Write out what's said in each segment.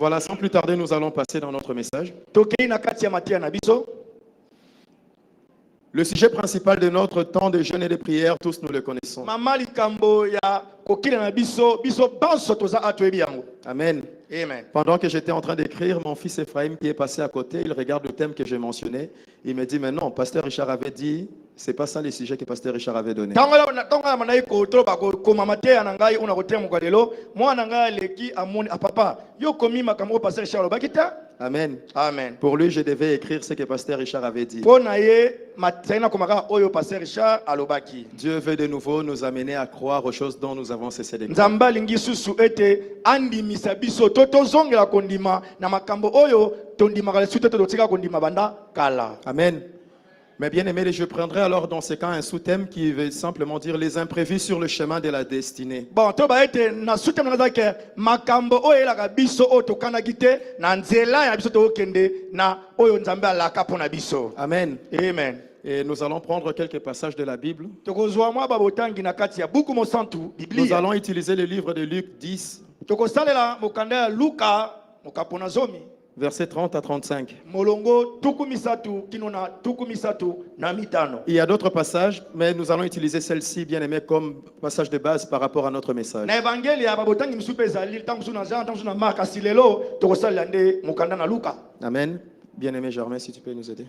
Voilà, sans plus tarder, nous allons passer dans notre message. Le sujet principal de notre temps de jeûne et de prière, tous nous le connaissons. Amen. Amen. Pendant que j'étais en train d'écrire, mon fils Ephraim qui est passé à côté, il regarde le thème que j'ai mentionné. Il me dit, mais non, Pasteur Richard avait dit, c'est pas ça les sujets que Pasteur Richard avait donné. Amen. Amen. Pour lui, je devais écrire ce que Pasteur Richard avait dit. Dieu veut de nouveau nous amener à croire aux choses dont nous avons cessé de croire. Amen. Mais bien aimé, je prendrai alors dans ce cas un sous-thème qui veut simplement dire les imprévus sur le chemin de la destinée. Amen. Amen. Et nous allons prendre quelques passages de la Bible. Nous Nous allons utiliser le livre de Luc 10, versets 30 à 35. Il y a d'autres passages, mais nous allons utiliser celle-ci, bien aimé, comme passage de base par rapport à notre message. Amen. Bien aimé Germain, si tu peux nous aider.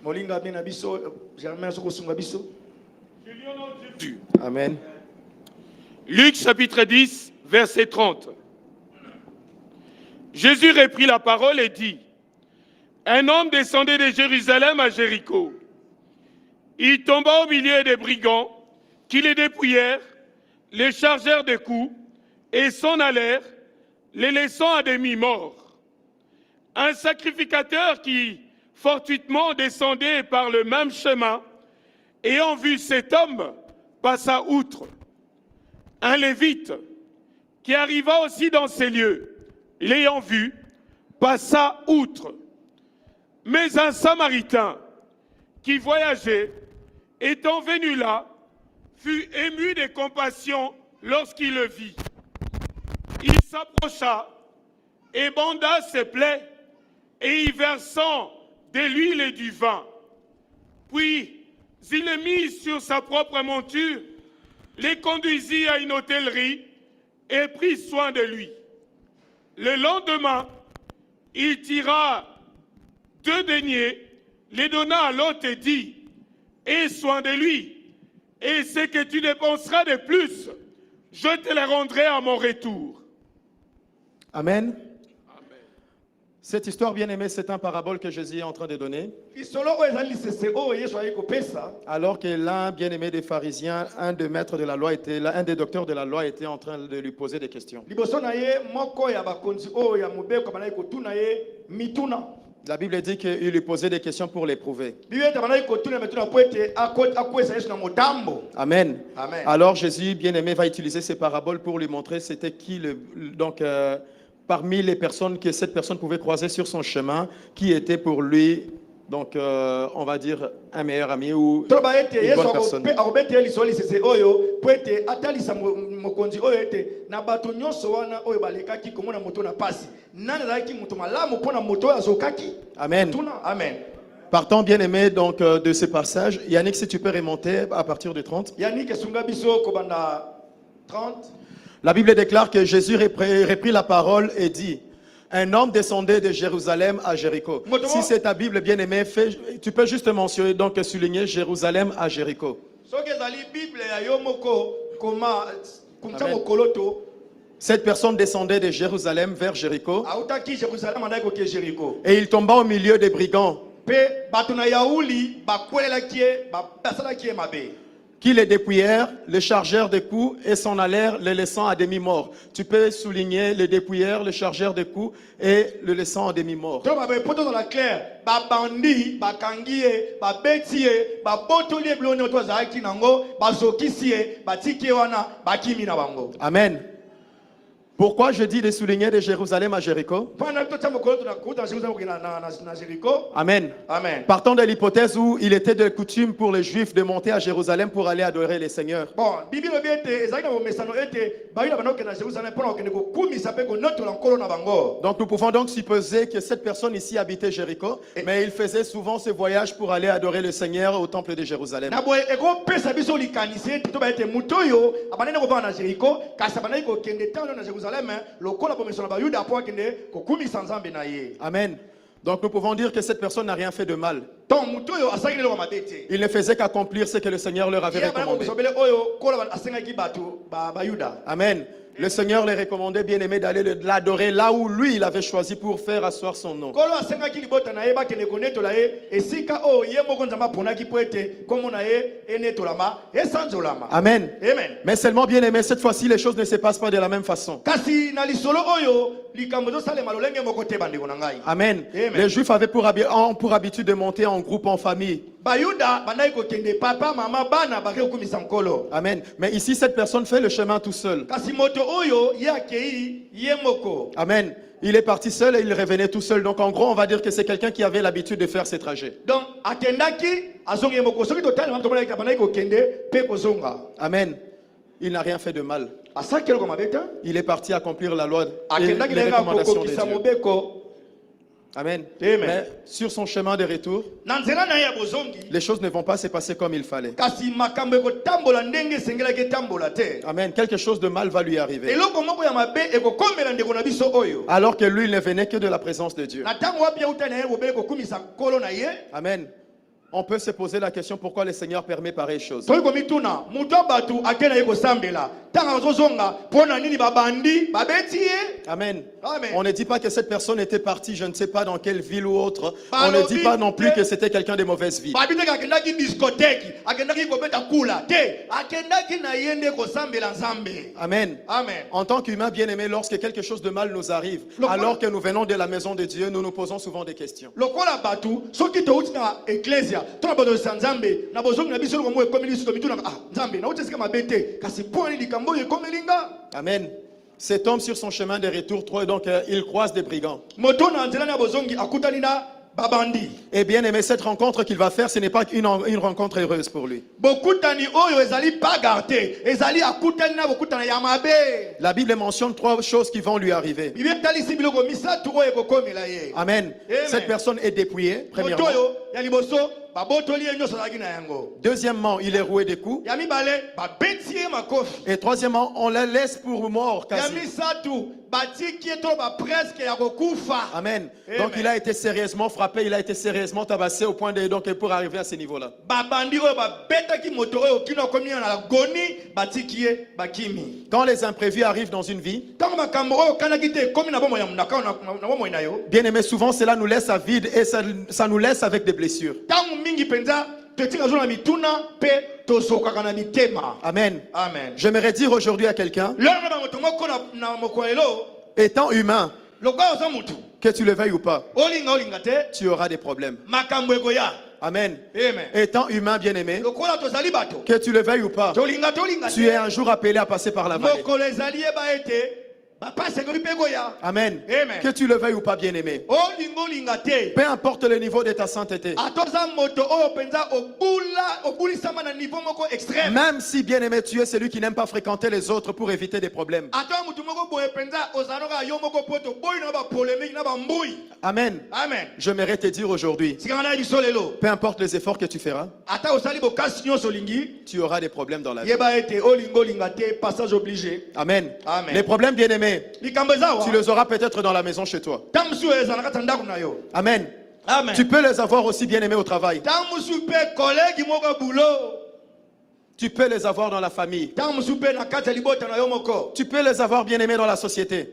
Amen. Luc chapitre 10, verset 30. Jésus reprit la parole et dit, un homme descendait de Jérusalem à Jéricho. Il tomba au milieu des brigands qui les dépouillèrent, les chargèrent de coups et s'en allèrent, les laissant à demi morts. Un sacrificateur qui fortuitement descendait par le même chemin, ayant vu cet homme, passa outre. Un lévite qui arriva aussi dans ces lieux, l'ayant vu, passa outre. Mais un Samaritain qui voyageait, étant venu là, fut ému de compassion lorsqu'il le vit. Il s'approcha et banda ses plaies et y versant de l'huile et du vin. Puis il le mit sur sa propre monture, les conduisit à une hôtellerie et prit soin de lui. Le lendemain, il tira 2 deniers, les donna à l'hôte et dit, aie soin de lui, et ce que tu dépenseras de plus, je te le rendrai à mon retour. Amen. Cette histoire, bien aimée, c'est un parabole que Jésus est en train de donner. Alors que l'un, bien aimé des pharisiens, un des maîtres de la loi était là, un des docteurs de la loi était en train de lui poser des questions. La Bible dit qu'il lui posait des questions pour l'éprouver. Amen. Amen. Alors Jésus, bien aimé, va utiliser ces paraboles pour lui montrer c'était qui parmi les personnes que cette personne pouvait croiser sur son chemin, qui était pour lui, donc on va dire un meilleur ami ou une bonne personne. Amen. Amen. Partant bien aimé donc de ce passage, Yannick, si tu peux remonter à partir de 30. La Bible déclare que Jésus reprit la parole et dit, un homme descendait de Jérusalem à Jéricho. Si c'est ta Bible bien aimée, tu peux juste mentionner, donc souligner Jérusalem à Jéricho. Amen. Cette personne descendait de Jérusalem vers Jéricho et il tomba au milieu des brigands qui les dépouillèrent, les chargèrent de coups et s'en allèrent, les laissant à demi-mort. Tu peux souligner les dépouillèrent, les chargèrent de coups et le laissant à demi-mort. Amen. Pourquoi je dis de souligner de Jérusalem à Jéricho? Amen. Amen. Partant de l'hypothèse où il était de coutume pour les Juifs de monter à Jérusalem pour aller adorer les seigneurs. Bon, Bible Donc nous pouvons donc supposer que cette personne ici habitait Jéricho, mais il faisait souvent ce voyage pour aller adorer le Seigneur au temple de Jérusalem. Amen. Donc nous pouvons dire que cette personne n'a rien fait de mal. Il ne faisait qu'accomplir ce que le Seigneur leur avait recommandé. Amen. Le Seigneur les recommandait, bien aimé, d'aller l'adorer là où lui il avait choisi pour faire asseoir son nom. Amen. Amen. Mais seulement, bien aimé, cette fois-ci les choses ne se passent pas de la même façon. Amen. Amen. Les Juifs avaient pour habitude de monter en groupe, en famille. Amen. Mais ici, cette personne fait le chemin tout seul. Amen. Il est parti seul et il revenait tout seul. Donc en gros, on va dire que c'est quelqu'un qui avait l'habitude de faire ces trajets. Amen. Il n'a rien fait de mal. Il est parti accomplir la loi et les recommandations de Dieu. Amen. Amen. Mais sur son chemin de retour, les choses ne vont pas se passer comme il fallait. Amen. Quelque chose de mal va lui arriver. Alors que lui, il ne venait que de la présence de Dieu. Amen. On peut se poser la question pourquoi le Seigneur permet pareille chose. Amen. Amen. On ne dit pas que cette personne était partie, je ne sais pas dans quelle ville ou autre. On ne dit pas non plus que c'était quelqu'un de mauvaise vie. Amen. Amen. En tant qu'humains bien-aimés, lorsque quelque chose de mal nous arrive, alors que nous venons de la maison de Dieu, nous nous posons souvent des questions. Amen. Cet homme sur son chemin de retour, donc il croise des brigands. Et bien aimé, cette rencontre qu'il va faire, ce n'est pas une rencontre heureuse pour lui. La Bible mentionne 3 choses qui vont lui arriver. Amen. Cette personne est dépouillée, premièrement. Deuxièmement, il est roué des coups. Et troisièmement, on la laisse pour mort quasi. Amen. Donc il a été sérieusement frappé, il a été sérieusement tabassé au point de donc pour arriver à ce niveau-là. Quand les imprévus arrivent dans une vie, bien aimé, souvent cela nous laisse à vide et ça nous laisse avec des blessures. Amen. Amen. J'aimerais dire aujourd'hui à quelqu'un, étant humain, que tu le veuilles ou pas, tu auras des problèmes. Amen. Amen. Étant humain bien-aimé, que tu le veuilles ou pas, tu es un jour appelé à passer par la vallée. Amen. Amen. Que tu le veuilles ou pas bien-aimé, peu importe le niveau de ta sainteté, même si bien-aimé tu es celui qui n'aime pas fréquenter les autres pour éviter des problèmes. Amen. Amen. J'aimerais te dire aujourd'hui, peu importe les efforts que tu feras, tu auras des problèmes dans la vie. Amen. Amen. Les problèmes bien-aimés, tu les auras peut-être dans la maison chez toi. Amen. Amen. Tu peux les avoir aussi bien-aimés au travail. Tu peux les avoir dans la famille. Tu peux les avoir bien-aimés dans la société.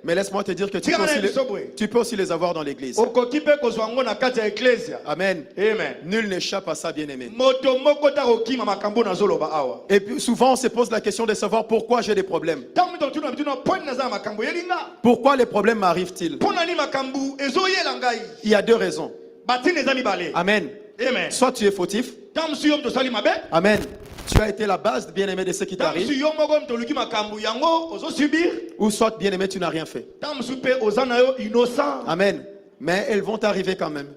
Mais laisse-moi te dire que tu peux aussi les avoir dans l'église. Amen. Amen. Nul n'échappe à ça, bien-aimé. Et puis souvent on se pose la question de savoir pourquoi j'ai des problèmes. Pourquoi les problèmes m'arrivent-ils? Il y a 2 raisons. Amen. Amen. Soit tu es fautif. Amen. Tu as été la base, bien-aimé, de ce qui t'arrive. Ou soit, bien-aimé, tu n'as rien fait. Amen. Mais elles vont t'arriver quand même.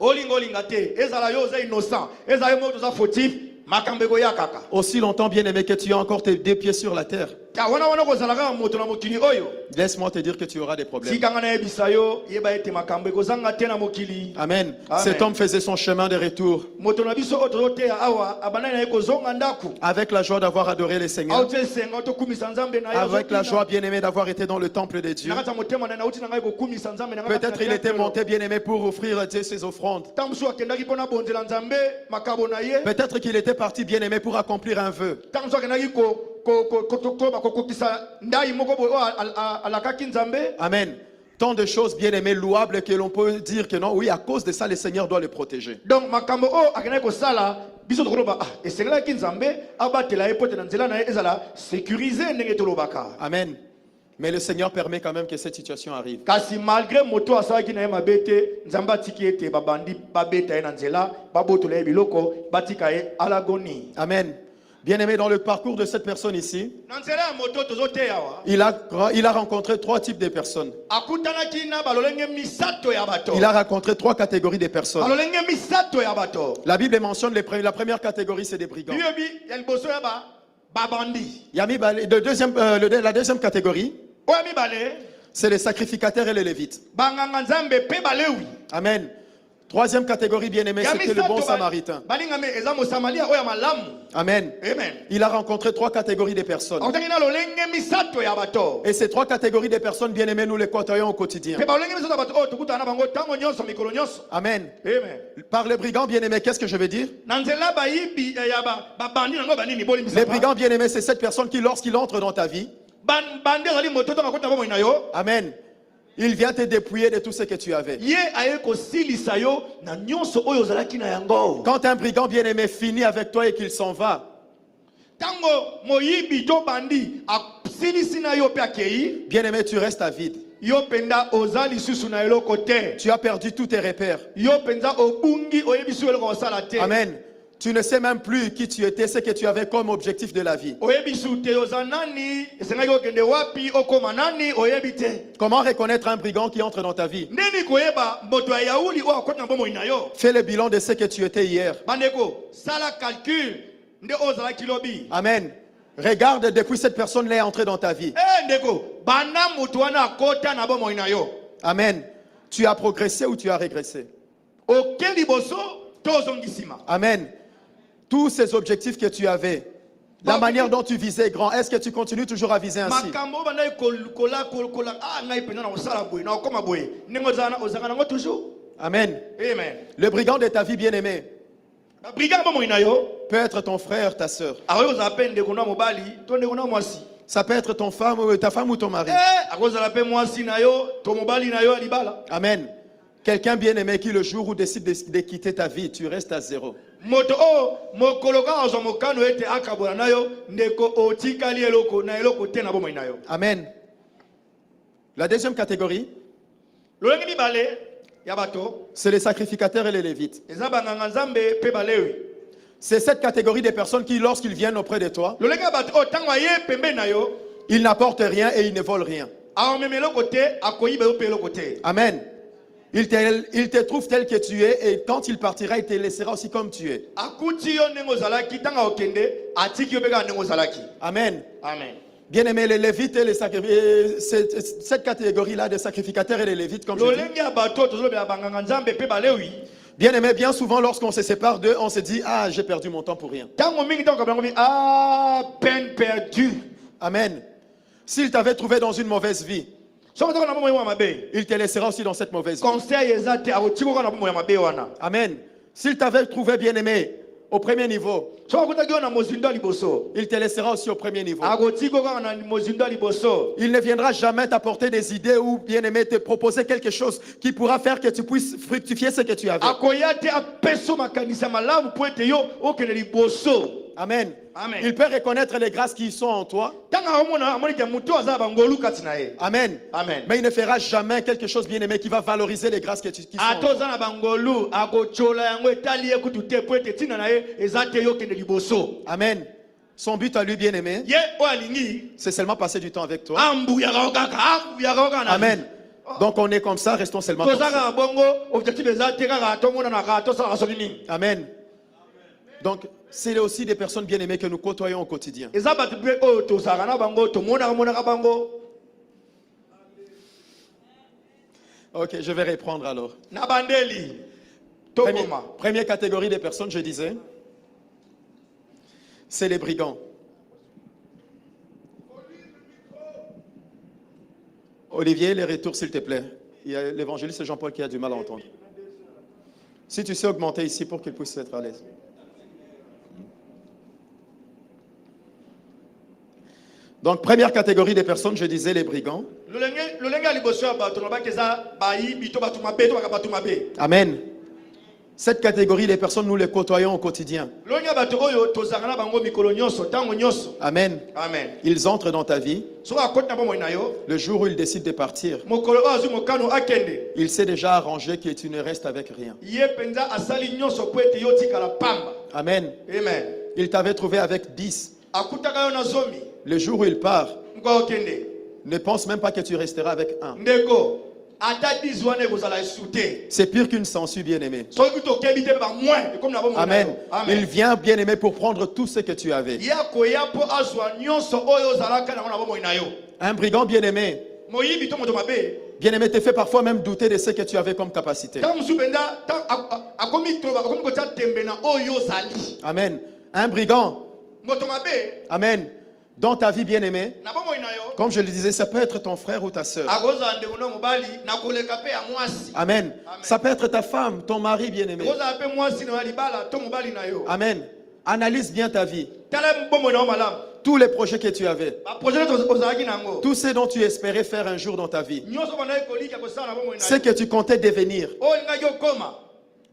Aussi longtemps, bien-aimé, que tu as encore tes deux pieds sur la terre. Laisse-moi te dire que tu auras des problèmes. Amen. Cet homme faisait son chemin de retour avec la joie d'avoir adoré le Seigneur, avec la joie, bien-aimé, d'avoir été dans le temple de Dieu. Peut-être il était monté, bien-aimé, pour offrir à Dieu ses offrandes. Peut-être qu'il était parti, bien-aimé, pour accomplir un vœu. Amen. Tant de choses, bien-aimées, louables, que l'on peut dire que non, oui, à cause de ça, le Seigneur doit le protéger. Donc, amen. Mais le Seigneur permet quand même que cette situation arrive. Amen. Bien-aimé, dans le parcours de cette personne ici, il a rencontré trois types de personnes. Il a rencontré trois catégories de personnes. La Bible mentionne la première catégorie, c'est des brigands. La deuxième catégorie, c'est les sacrificateurs et les lévites. Amen. Troisième catégorie, bien-aimé, c'était le bon samaritain. Amen. Il a rencontré trois catégories de personnes. Et ces trois catégories de personnes, bien-aimées, nous les côtoyons au quotidien. Amen. Par les brigands, bien-aimés, qu'est-ce que je veux dire? Les brigands, bien-aimés, c'est cette personne qui, lorsqu'il entre dans ta vie, amen, il vient te dépouiller de tout ce que tu avais. Quand un brigand bien-aimé finit avec toi et qu'il s'en va, bien-aimé, tu restes à vide. Tu as perdu tous tes repères. Amen. Tu ne sais même plus qui tu étais, ce que tu avais comme objectif de la vie. Comment reconnaître un brigand qui entre dans ta vie? Fais le bilan de ce que tu étais hier. Amen. Regarde depuis cette personne-là est entrée dans ta vie. Amen. Tu as progressé ou tu as régressé? Amen. Tous ces objectifs que tu avais, la manière dont tu visais grand, est-ce que tu continues toujours à viser ainsi? Amen. Le brigand de ta vie bien-aimé peut être ton frère, ta soeur. Ça peut être ta femme ou ton mari. Amen. Quelqu'un bien-aimé qui le jour où décide de quitter ta vie, tu restes à zéro. Amen. La deuxième catégorie, c'est les sacrificateurs et les lévites. C'est cette catégorie de personnes qui, lorsqu'ils viennent auprès de toi, ils n'apportent rien et ils ne volent rien. Amen. Il te trouve tel que tu es et quand il partira, il te laissera aussi comme tu es. Amen. Amen. Bien-aimés, les lévites et les sacrificateurs, cette catégorie-là des sacrificateurs et les lévites, comme je dis. Bien-aimés, bien souvent, lorsqu'on se sépare d'eux, on se dit, ah, j'ai perdu mon temps pour rien. Ah, peine perdue. Amen. S'il t'avait trouvé dans une mauvaise vie, il te laissera aussi dans cette mauvaise vie. Amen. S'il t'avait trouvé bien-aimé au premier niveau, il te laissera aussi au premier niveau. Il ne viendra jamais t'apporter des idées ou bien-aimé te proposer quelque chose qui pourra faire que tu puisses fructifier ce que tu avais. Amen. Amen. Il peut reconnaître les grâces qui sont en toi. Amen. Amen. Mais il ne fera jamais quelque chose bien-aimé qui va valoriser les grâces qui sont en toi. Amen. Son but à lui, bien-aimé, ye oyo alingi c'est seulement passer du temps avec toi. ambuyaka o kaka na vie. Amen. Donc on est comme ça, restons seulement comme ça. tozalaka bongo objectif eza te kaka tomonanaka tosalaka soki nini. Amen. Donc c'est aussi des personnes bien-aimées que nous côtoyons au quotidien. eza bato mpe oyo tozalaka na bango tomonaka bango. Ok, je vais reprendre alors. na bandeli tokoma. Première catégorie des personnes, je disais, c'est les brigands. Olivier, les retours s'il te plaît. Il y a l'évangéliste Jean-Paul qui a du mal à entendre. Si tu sais augmenter ici pour qu'il puisse être à l'aise. Donc, première catégorie des personnes, je disais les brigands. lolenge ya liboso ya bato nabaki eza bayibi to bato mabe to baka bato mabe. Amen. Cette catégorie des personnes, nous les côtoyons au quotidien. lolenge ya bato oyo tozalaka na bango mikolo nyonso ntango nyonso. Amen. Amen. Ils entrent dans ta vie. soki akoti na bomoi na yo Le jour où ils décident de partir, mokolo oyo azwi mokano akende il s'est déjà arrangé que tu ne restes avec rien. ye mpenza asali nyonso po ete yo tikala pamba. Amen. Amen. Il t'avait trouvé avec 10. akutaka yo na zomi Le jour où il part, moko okende ne pense même pas que tu resteras avec un. ndeko ata 10 wana ekozala esu te. C'est pire qu'une sangsue, bien-aimé. soki tokebi te bamwin ekomi na bomoi na Amen. yo. Il Amen. vient, bien-aimé, pour prendre tout ce que tu avais. ye akoya mpo azwa nyonso oyo ozalaka nango na bomoi na yo. Un brigand, bien-aimé, moyibi to moto mabe bien-aimé, te fait parfois même douter de ce que tu avais comme capacité. ntango mosusu mpenza akomi kotia tembe na oyo ozali. Amen. Un brigand, moto mabe amen, dans ta vie, bien-aimé, na bomoi na yo comme je le disais, ça peut être ton frère ou ta sœur. akozala ndeko na mobali na koleka mpe ya mwasi. Amen. Ça peut être ta femme, ton mari, bien-aimé. ekozala mpe mwasi na yo ya libala to mobali na yo. Amen. Analyse bien ta vie. tala bomoi na yo malamu Tous les projets que tu avais, baprojet ozalaki nango tout ce dont tu espérais faire un jour dans ta vie, nyonso bandaki kolika kosala na bomoi na ce yo que tu comptais devenir, oyo olingaki okoma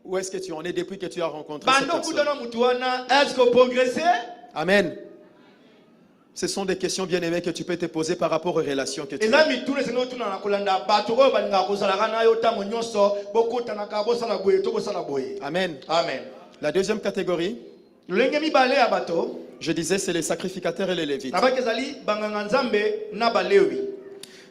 où est-ce que tu en es depuis que tu as rencontré cette bando personne? okutana mutu wana estce oprogresse. Amen. Ce sont des questions bien-aimées que tu peux te poser par rapport aux relations que tu eza as. mituna esengi otuna na kolanda bato oyo balingaka kozalaka na yo ntango nyonso bokutanaka bosala boye to bosala boye. Amen. Amen. La deuxième catégorie, lolenge mibale ya bato je disais, c'est les sacrificateurs et les lévites. nabaki ezali banganga nzambe na balewi.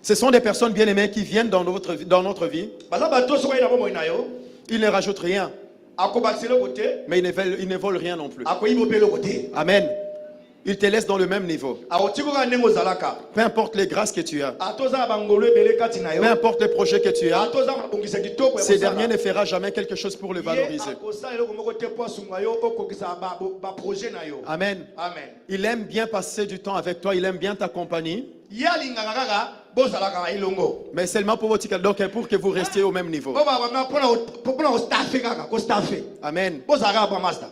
Ce sont des personnes bien-aimées qui viennent dans notre vie. baza bato soki ayi na bomoi na yo Ils ne rajoutent rien, akobakisa eloko te mais ils ne volent rien non plus. akoyiba mpe eloko te Amen. Ils te laissent dans le même niveau. akotikoka ndenge ozalaka Peu importe les grâces que tu as, ata oza na bangolo ebele kati na yo peu importe les projets que tu as, ata oza na mabongisa kitoko ya ces derniers kosala ne fera jamais quelque chose pour le ye valoriser. akosala eloko moko te mpo asunga yo okokisa baprojet na yo. Amen. Amen. Il aime bien passer du temps avec toi, il aime bien ta compagnie, ye alingaka kaka bozalaka na elongo mais seulement pour votre donc pour que vous restiez au même niveau. po babama mpona kostafe kaka kostafe Amen. bozalaka kaka pa master.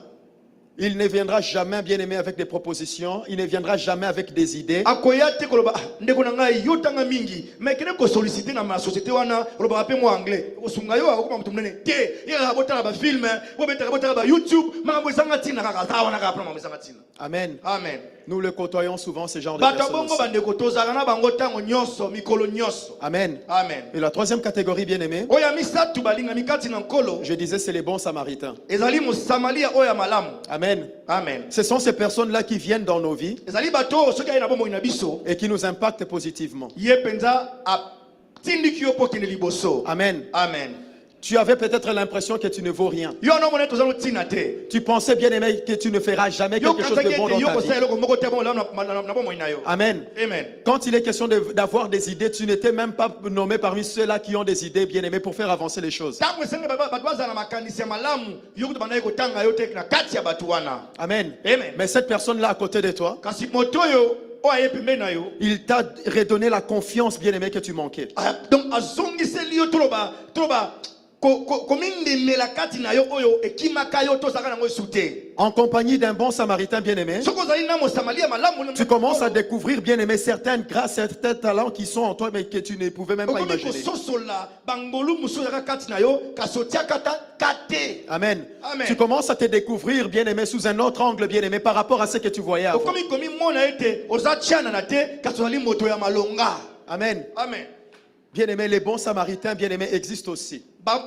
Il ne viendra jamais bien aimé avec des propositions, il ne viendra jamais avec des idées. akoya te koloba ndeko na ngai yo tanga mingi mais kene kosolicite na ma société wana olobaka mpe mo anglais osunga yo akokoma moto monene te ye kaka botala bafilme bobetaka botala ba youtube makambo ezanga ntina kaka aza wana kaka mpona makambo ezanga ntina. Amen. Amen. Nous le côtoyons souvent, ce genre de bato ya personnes. bongo aussi. bandeko tozalaka na bango ntango nyonso mikolo nyonso. Amen. Amen. Et la troisième catégorie bien aimée, oyo ya misatu balingami kati na nkolo je disais, c'est les bons samaritains. ezali mosamalia oyo ya malamu. Amen. Amen. Ce sont ces personnes-là qui viennent dans nos vies ezali bato oyo soki ayi na bomoi na biso et qui nous impactent positivement. ye mpenza atindiki yo mpo kende liboso. Amen. Amen. Tu avais peut-être l'impression que tu ne vaux rien. yo wana omona toza notina te Tu pensais bien aimé que tu ne feras jamais yo quelque chose de kanzaki bon ete yo dans ta kosala vie. eloko moko te na bomoi na yo. Amen. Amen. Quand il est question d'avoir des idées, tu n'étais même pas nommé parmi ceux-là qui ont des idées bien aimées pour faire avancer les choses. ntango esenge bato bazala na makanisi ya malamu yo kuta bandaki kotanga yo te na kati ya bato wana. Amen. Amen. Mais cette personne-là à côté de toi, kasi moto oyo oyo aye pembeni na yo il t'a redonné la confiance bien aimée que tu manquais. donc azongiseli yo toloba komindemela kati na yo oyo ekimaka yo tozalaka nango esu te. En compagnie d'un bon samaritain bien aimé, soki ozali na mosamalia ya malamu tu commences à découvrir bien aimé certaines grâces, certains talents qui sont en toi mais que tu ne pouvais même pas okomi imaginer. kososola bangolu mosusu ezalaka kati na yo kasi otiaka kate. Amen. Amen. Tu commences à te découvrir bien aimé sous un autre angle bien aimé par rapport à ce que tu voyais avant. okomi komimona ete oza tianana te kasi ozali moto ya malonga. Amen. Amen. Bien-aimé, les bons samaritains, bien-aimés, existent aussi.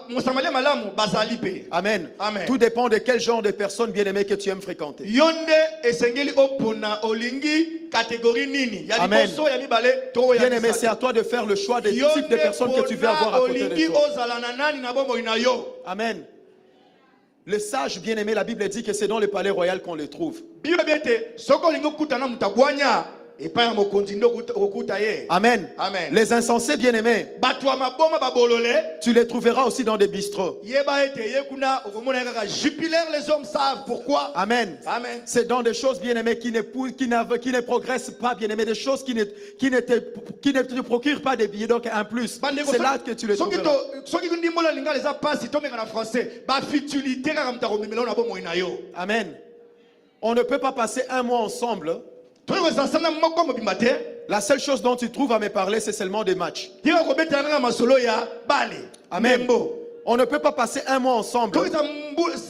Mosamalia malamu bazali pe. Amen. Amen. Tout dépend de quel genre de personnes, bien-aimées, que tu aimes fréquenter. Yonde esengeli opuna olingi catégorie nini. Ya Amen. liboso ya mibale to ya Bien-aimé, c'est à toi de faire le choix des types de personnes que tu veux avoir à côté de olingi toi. ozala na nani na bomoi na yo. Amen. Le sage bien-aimé, la Bible dit que c'est dans le palais royal qu'on le trouve. Bible biete soko olingi kutana mutabwanya epa ya mokonzi ndo okuta ye. Amen. Amen. Les insensés bien-aimés, Bato ya maboma babolole tu les trouveras aussi dans des bistrots. yeba ete ye kuna okomona kaka Jupiler, les hommes savent pourquoi. Amen. Amen. C'est dans des choses bien-aimées qui ne progressent pas, bien-aimées, des choses qui ne te procurent pas des billets, donc un plus. C'est là que tu les trouveras. soki ndimbola linga leza pasi tomenga na français ba futilité kaka mutako mimelo na bomoi na yo. Amen. On ne peut pas passer un mois ensemble. Toyo zasana moko mobimba te. La seule chose dont tu trouves à me parler, c'est seulement des matchs. Tika kobeta kaka masolo ya bale. Amen. Nembo. On ne peut pas passer un mois ensemble. Toyo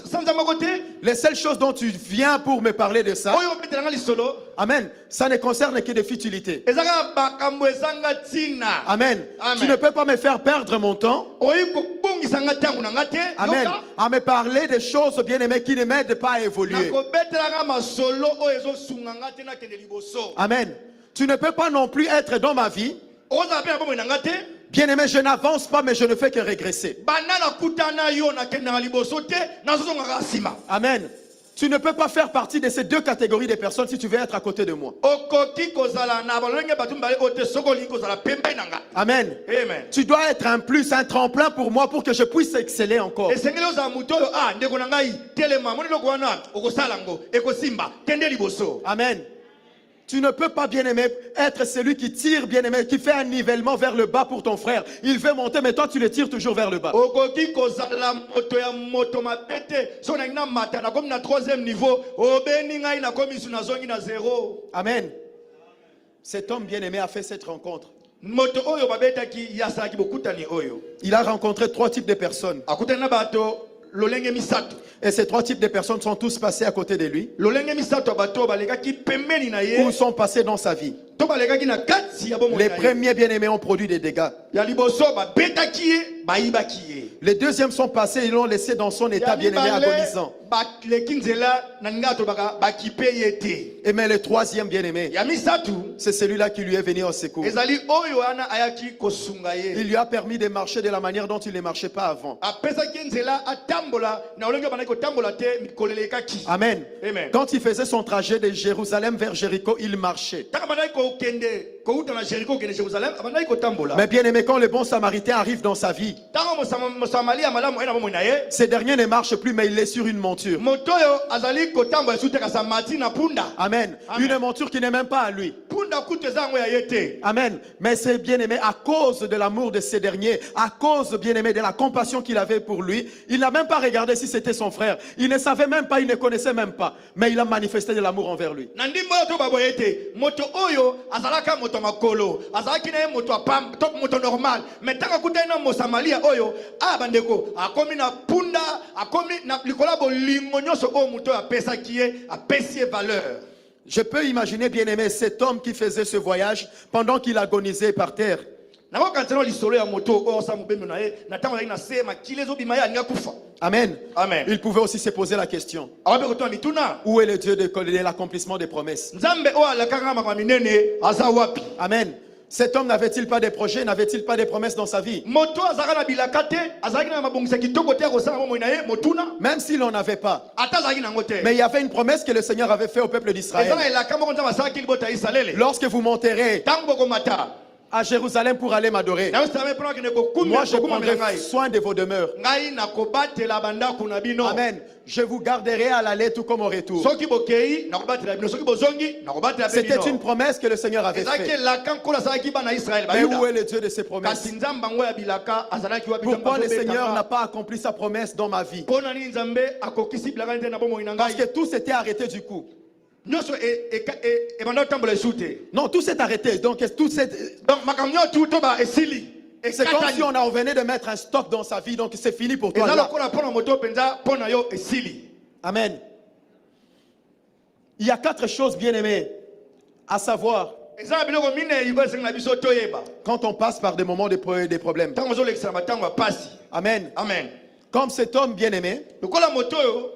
sanza moko te. Les seules choses dont tu viens pour me parler de ça, Oyo kobeta kaka lisolo. amen, ça ne concerne que des futilités. Ezaka bakambo ezanga tina. Amen. Amen. Tu ne peux pas me faire perdre mon temps. Oyi kobongisa nga tango na nga te. Amen. Yoka. À me parler des choses bien-aimées qui ne m'aident pas à évoluer. Nakobetela kaka masolo oyo ezosunga nga te nakende liboso. Amen. Tu ne peux pas non plus être dans ma vie. Ozala pe na bomoi na nga te. Bien-aimé, je n'avance pas, mais je ne fais que régresser. Banda nakutana yo nakendaka liboso te nazozongaka nsima. Amen. Tu ne peux pas faire partie de ces deux catégories de personnes si tu veux être à côté de moi. Okoki kozala na balolenge bato mibale oyo te soki olingi kozala pembeni na nga. Amen. Amen. Tu dois être un plus, un tremplin pour moi pour que je puisse exceller encore. esengeli ozala moto oyo ndeko na ngai telema moni eloko wana okosala yango ekosimba kende liboso. Amen. Tu ne peux pas, bien-aimé, être celui qui tire, bien-aimé, qui fait un nivellement vers le bas pour ton frère. Il veut monter, mais toi, tu le tires toujours vers le bas. Okoki kozala moto ya moto mabe te so nangi na mata nakomi na 3e niveau obeni ngai nakomi su nazongi na 0. Amen. Cet homme bien-aimé a fait cette rencontre. Moto oyo babetaki yasalaki bokutani oyo Il a rencontré 3 types de personnes. akutani na bato lolenge misato. Et ces 3 types de personnes sont tous passés à côté de lui Lolenge misato ya bato balekaki pembeni na ye ou sont passés dans sa vie. to balekaki na kati ya bomoi Les na ye. premiers bien-aimés ont produit des dégâts. Ya liboso babetaki ye bayibaki ye. Les deuxièmes sont passés et l'ont laissé dans son état Ya bien-aimé mibale, agonisant. baleki nzela na ninga tolobaka bakipe ye te. Et mais le troisième bien-aimé, Ya misatu c'est celui-là qui lui est venu au secours. ezali oyo wana ayaki kosunga ye. Il lui a permis de marcher de la manière dont il ne marchait pas avant. Apesaki nzela atambola na olenge bandaki kotambola te mikolo elekaki. Amen. Amen. Quand il faisait son trajet de Jérusalem vers Jéricho, il marchait. Taka bandaki kokende kouta na Jéricho okende Jérusalem bandaki kotambola. Mais bien aimé, quand le bon samaritain arrive dans sa vie, Tango mosamali ya malamu ena bomoi na ye. ce dernier ne marche plus, mais il est sur une monture. Moto oyo azali kotambola esuteka sa mati na punda. Amen. Amen. Une monture qui n'est même pas à lui. Punda kutu eza yango ya ye te. Amen. Mais c'est bien aimé, à cause de l'amour de ce dernier, à cause, bien aimé, de la compassion qu'il avait pour lui, il n'a même pas regardé si c'était son frère. Il ne savait même pas, il ne connaissait même pas. Mais il a manifesté de l'amour envers lui. Na ndimbo oyo to baboye te moto oyo azalaka moto makolo azalaki na ye moto apam to moto normal mais tanga kutani na mosamalia oyo bandeko akomi na punda akomi na likola bolingo nyonso oyo moto oyo apesaki ye apesi ye valeur. Je peux imaginer, bien aimé, cet homme qui faisait ce voyage pendant qu'il agonisait par terre. nakokanzana lisolo ya moto oyo osa mobembe na ye na ntango azalaki na se makili ezobima ye alinga kufa. Amen. Amen. Il pouvait aussi se poser la question. awape kotuna mituna Où est le Dieu de l'accomplissement des promesses? nzambe oyo alakanga makambo minene aza wapi. Amen. Cet homme n'avait-il pas des projets, n'avait-il pas des promesses dans sa vie? moto azalaka na bilaka te azalaki na mabongisa kitoko te akosala bomoi na ye motuna Même s'il n'en avait pas. ata azalaki nango te. Mais il y avait une promesse que le Seigneur avait fait au peuple eza d'Israël. na elaka moko nzambe asalaki libota ya Israele. Lorsque vous monterez Ntango bokomata à Jérusalem pour aller m'adorer, naosame mpona kende moi je kokumela prendrai ngai soin de vos demeures. ngai nakobatela bandako na bino. Amen. Je vous garderai à l'aller tout comme au retour. soki bokei nakobatela bino soki bozongi nakobatela mpe C'était une bino. promesse que le Seigneur avait ezalaki faite. elaka nkolo asalaki bana Israele Mais où bayuda est le Dieu de ces promesses? kasi nzambe yango ya bilaka azalaki wapi Pourquoi le Seigneur n'a pas accompli sa promesse dans ma vie? mpona nini nzambe akokisi bilaka te na bomoi na Parce que ngai tout s'était arrêté du coup. nyonso ebanda kotambola esu te. Non, tout s'est arrêté. Donc, tout s'est... donc makambo nyonso to ba esili C'est comme si on en revenait de mettre un stop dans sa vie. Donc, c'est fini pour toi. eza là. lokola mpona moto mpenza mpona yo esili. Amen. Il y a 4 choses bien aimées à savoir eza na biloko minei oyo esengi na biso toyeba quand on passe par des moments des problèmes. ntango ozolekisa na matango ya pasi. Amen. Amen. Comme cet homme bien-aimé, lokola moto oyo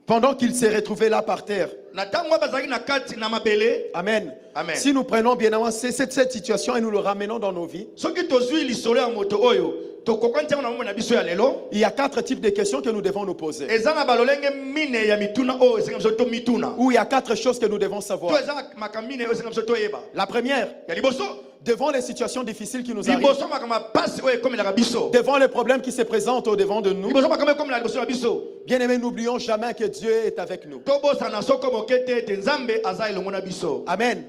pendant qu'il s'est retrouvé là par terre. na ntango bazalaki na kati na mabele. Amen. Amen. Si nous prenons bien avant cette situation et nous le ramenons dans nos vies, soki tozwi lisolo ya moto oyo tokoka ntango na momoi na biso ya lelo il y a 4 types de questions que nous devons nous poser. eza na balolenge mine ya mituna oyo esengi biso to mituna Où il y a 4 choses que nous devons to savoir. eza na makambo mine oyo esengi biso toyeba. La première, ya liboso devant les situations difficiles qui nous arrivent, liboso makambo ya pasi oyo ekomelaka biso devant les problèmes qui se présentent au devant de nous, liboso makambo ekomela liboso na biso bien-aimés, n'oublions jamais que Dieu est avec nous. tobosana soko moke te ete nzambe aza elongo na biso. Amen.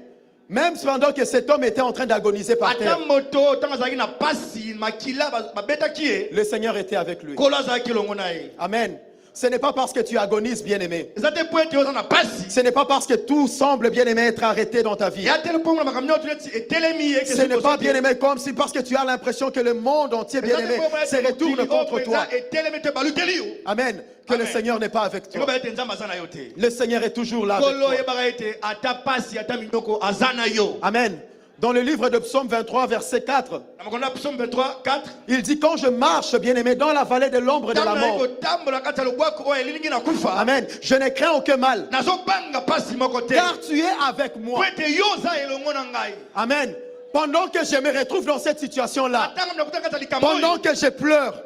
Même pendant que cet homme était en train d'agoniser par ata terre, moto ntango azalaki na pasi makila babetaki ye le Seigneur était avec lui. kolo azalaki elongo na ye. Amen. Ce n'est pas parce que tu agonises, bien-aimé. eza te po ete oza na pasi Ce n'est pas parce que tout semble, bien-aimé, être arrêté dans ta vie. ya te mpongo na makambo nyonso neti etelemi ye Ce n'est pas, bien-aimé, comme si parce que tu as l'impression que le monde entier, bien-aimé, se retourne contre toi. etelemi te balukeli yo Amen. Que le Amen. Seigneur n'est pas avec toi. ekoba ete nzambe aza na yo te Le Seigneur est toujours là avec kolo toi. oyebaka ete ata pasi ata minoko aza na yo. Amen. Dans le livre de Psaume 23, verset 4, na makondo ya psaume 23 4 il dit, quand je marche, bien-aimé, dans la vallée de l'ombre de la ntango naye mort, kotambola kati ya lobwako oyo elilingi na kufa Amen, je ne crains aucun mal, nazobanga pasi moko te car tu es avec moi. po ete yo oza elongo na ngai. Amen. Pendant que je me retrouve dans cette situation-là, ntango nakuta kati ya likambo pendant oyo que je pleure,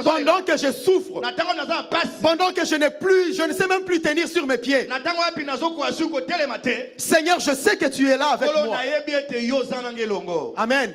pendant que je souffre, na ntango naza na pasi pendant que je ne sais même plus tenir sur mes pieds, na ntango wapi nazokoka suki kotelema te Seigneur, je sais que tu es là avec kolo moi. nayebi ete yo oza nanga elongo. Amen.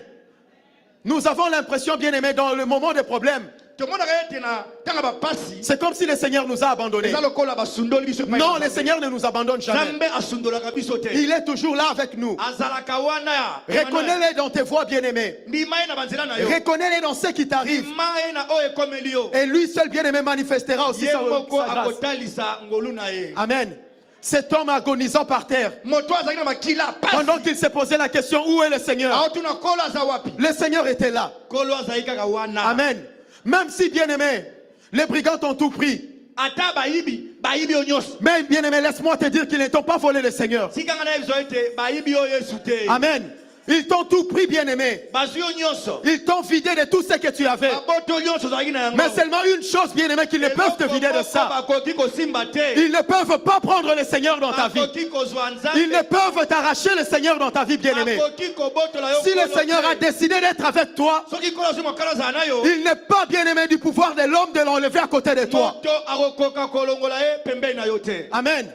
Nous avons l'impression, bien-aimés, dans le moment des problèmes, tomonaka ete na ntango ya bapasi c'est comme si le Seigneur nous a abandonnés. eza lokola basundoli biso epai Non, na le Seigneur ne nous abandonne jamais. nzambe asundolaka biso te Il est toujours là avec nous. azalaka wana ya Reconnais-les dans tes voies, bien-aimés. ndima ye na banzela na yo Reconnais-les dans ce qui t'arrive. ndima ye na oyo ekomeli yo Et lui seul, bien-aimé, manifestera aussi ye sa moko grâce. akotalisa ngolu na ye. Amen. Cet homme agonisant par terre, moto azalaki na makila pasi pendant qu'il s'est posé la question, où est le Seigneur? aotuna kolo aza wapi Le Seigneur était là. kolo azalaki kaka wana. Amen. Même si, bien-aimé, les brigands t'ont tout pris. ata bayibi yo nyonso Mais, bien-aimé, laisse-moi te dire qu'ils ne t'ont pas volé le Seigneur. sikanga na ye biso ete bayibi oyo yesu te Amen. Ils t'ont tout pris, bien-aimé. bazwi yo nyonso Ils t'ont vidé de tout ce que tu avais. baboto nyonso ozalaki na yango. Mais seulement une chose, bien-aimé, qu'ils ne peuvent te vider de ça. bakoki kosimba te Ils ne peuvent pas prendre le Seigneur dans ta vie. bakoki kozwa Ils ne nzambe peuvent t'arracher le Seigneur dans ta vie, bien-aimé. bakoki kobotola yo Si le kolo Seigneur a te. décidé d'être avec toi, soki kolo azwi mokala ozala na yo il n'est pas, bien-aimé, du pouvoir de l'homme de l'enlever à côté de toi. moto akokoka kolongola ye pembeni na yo te. Amen.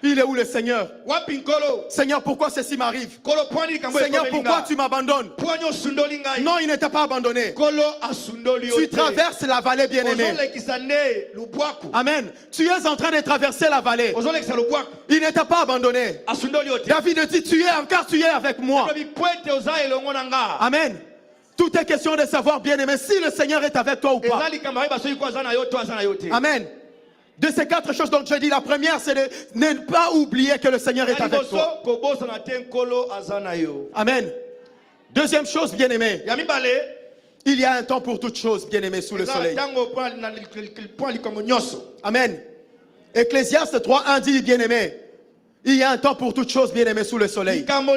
Il est où le Seigneur? wapi nkolo Seigneur, pourquoi ceci m'arrive? kolo pwani likambo Seigneur, ekomeli pourquoi nga. tu m'abandonnes? pwani osundoli ngai Non, il ne t'a pas abandonné. kolo asundoli yo Tu te. traverses la vallée, bien-aimé. ozolekisa nde lubwaku Amen. Tu es en train de traverser la vallée. ozolekisa lubwaku Il ne t'a pas abandonné. asundoli yo te. David dit, tu es encore, tu es avec moi. lobi po ete oza elongo na nga Amen. Tout est question de savoir, bien-aimé, si le Seigneur est avec toi ou pas. eza likambo ayeba soki ko aza na yo to aza na yo te. Amen. De ces 4 choses, donc je dis, la première, c'est de ne pas oublier que le Seigneur est Ya avec liboso toi. kobosana te nkolo aza na yo. Amen. Deuxième chose, bien-aimé, ya mibale il y a un temps pour toutes choses, bien-aimé, sous le eza soleil. ntango mpo ya likambo nyonso. Amen. Ecclésiaste 3:1 dit, bien-aimé, il y a un temps pour toutes choses, bien-aimé, sous le soleil. likambo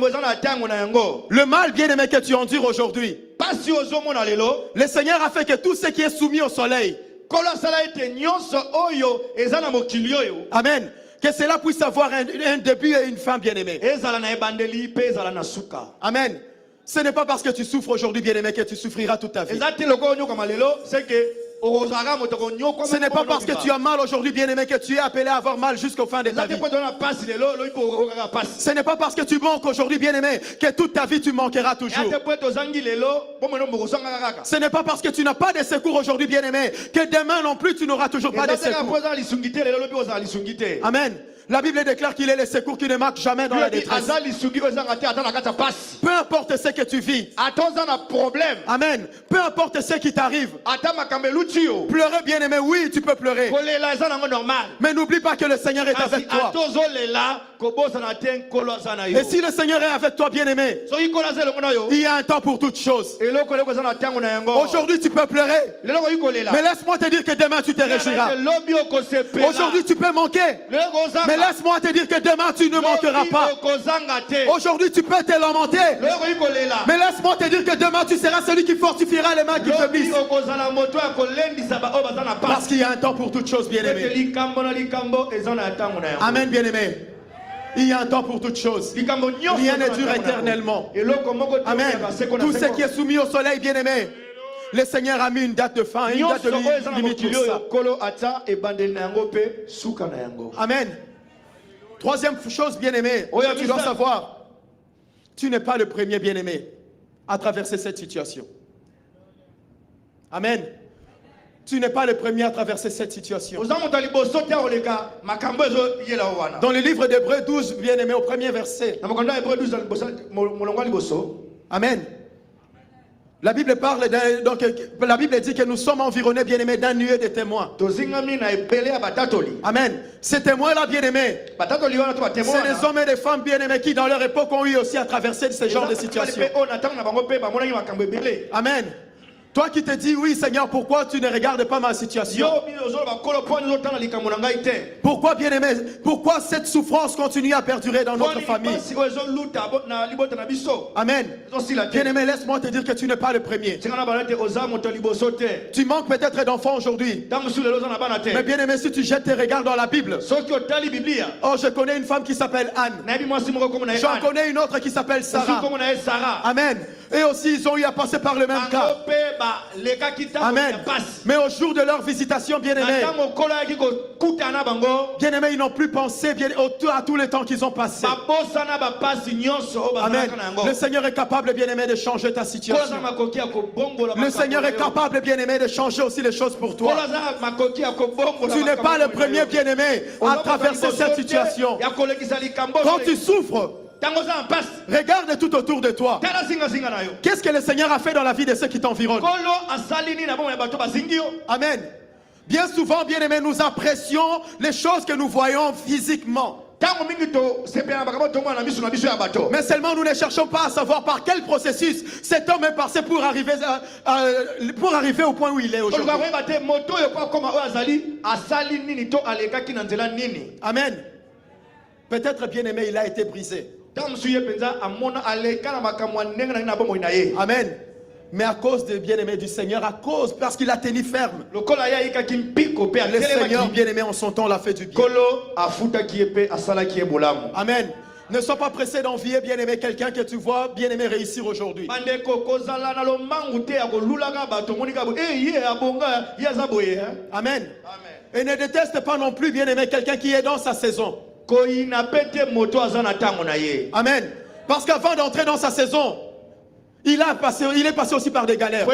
eza na ntango na yango. Le mal, bien-aimé, que tu endures aujourd'hui, pasi ozomona lelo le Seigneur a fait que tout ce qui est soumis au soleil, kolo asala ete nyonso oyo eza na mokili oyo Amen, que cela puisse avoir un début et une fin, bien-aimé. ezala na ebandeli mpe ezala na suka. Amen. Ce n'est pas parce que tu souffres aujourd'hui, bien-aimé, que tu souffriras toute ta vie. eza te lokola onyokama lelo seke okozalaka moto konyokwa. Ce n'est pas parce que tu as mal aujourd'hui, bien-aimé, que tu es appelé à avoir mal jusqu'au fin de ta eza te vie. mpo tona pasi lelo loyi mpo okokaka pasi. Ce n'est pas parce que tu manques aujourd'hui, bien-aimé, que toute ta vie tu manqueras eza toujours. te mpo ete ozangi lelo mpo mwene bokosangaka kaka. Ce n'est pas parce que tu n'as pas de secours aujourd'hui, bien-aimé, que demain non plus tu n'auras toujours pas de eza te kaka mpo secours. ozala lisungi te lelo lobi ozala lisungi te. Amen. La Bible déclare qu'il est le secours qui ne manque jamais dans la Lobi détresse. aza lisungi oyo ezanga te ata na kati ya pasi. Peu importe ce que tu vis. ata oza na problème. Amen. Peu importe ce qui t'arrive. ata makambo eluti yo. Pleurer, bien-aimé, oui, tu peux pleurer. kolela eza nango normal. Mais n'oublie pas que le Seigneur est kasi avec toi. ata ozolela kobosana te nkolo aza na yo. Et si le Seigneur est avec toi, bien-aimé, soki nkolo aza elongo na yo il y a un temps pour toutes choses. eloko eloko eza na ntango na yango. Aujourd'hui, tu peux pleurer. lelo koki kolela. Mais laisse-moi te dire que demain, tu te réjouiras. lobi okosepela. Aujourd'hui, tu peux manquer. lelo kozanga. Mais Mais laisse-moi te dire que demain tu ne manqueras pas. Aujourd'hui tu peux te lamenter. Mais laisse-moi te dire que demain tu seras celui qui fortifiera les mains qui faiblissent. Parce qu'il y a un temps pour toutes choses, bien-aimé. Amen, bien-aimé. Il y a un temps pour toutes choses. Rien ne dure éternellement. Amen. Tout ce qui est soumis au soleil, bien-aimé, le Seigneur a mis une date de fin, une date de limite pour ça. Amen. Troisième chose, bien-aimé, que tu dois savoir, tu n'es pas le premier, bien-aimé, à traverser cette situation. Amen. Tu n'es pas le premier à traverser cette situation. Dans le livre d'Hébreux 12, bien-aimé, au premier verset. Amen. La Bible parle donc la Bible dit que nous sommes environnés, bien-aimés, d'un nuée de témoins. Amen. Ces témoins-là, bien-aimés, c'est des hommes et des femmes, bien-aimés, qui dans leur époque ont eu aussi à traverser ce genre de situation. Amen. Toi qui te dis, oui Seigneur, pourquoi tu ne regardes pas ma situation? Pourquoi, bien-aimé, pourquoi cette souffrance continue à perdurer dans notre famille? Amen. Bien-aimé, laisse-moi te dire que tu n'es pas le premier. Tu manques peut-être d'enfants aujourd'hui. Mais bien-aimé, si tu jettes tes regards dans la Bible, oh, je connais une femme qui s'appelle Anne. J'en connais une autre qui s'appelle Sarah. Amen. Et aussi, ils ont eu à passer par le même cas. Amen. Mais au jour de leur visitation, bien-aimés, bien-aimés, ils n'ont plus pensé à tous les temps qu'ils ont passé. Amen. Le Seigneur est capable, bien-aimé, de changer ta situation. Le Seigneur est capable, bien-aimé, de changer aussi les choses pour toi. Tu n'es pas le premier, bien-aimé, à traverser cette situation. Quand tu souffres, regarde tout autour de toi. Qu'est-ce que le Seigneur a fait dans la vie de ceux qui t'environnent? Amen. Bien souvent, bien-aimés, nous apprécions les choses que nous voyons physiquement. Mais seulement nous ne cherchons pas à savoir par quel processus cet homme est passé pour arriver au point où il est aujourd'hui. Amen. Peut-être, bien-aimé, il a été brisé. Amen. Mais à cause des bien-aimés du Seieur, parce qu'il a tenu ferme. Le Seigneur, bien-aimé, en son temps, l'a fait du bien. Amen. Ne sois pas pressé d'envier, bien-aimé, quelqu'un que tu vois, bien-aimé, réussir aujourd'hui. Amen. Et ne déteste pas non plus, bien-aimé, quelqu'un qui est dans sa saison. Amen. Parce qu'avant d'entrer dans sa saison, il est passé aussi par des galères.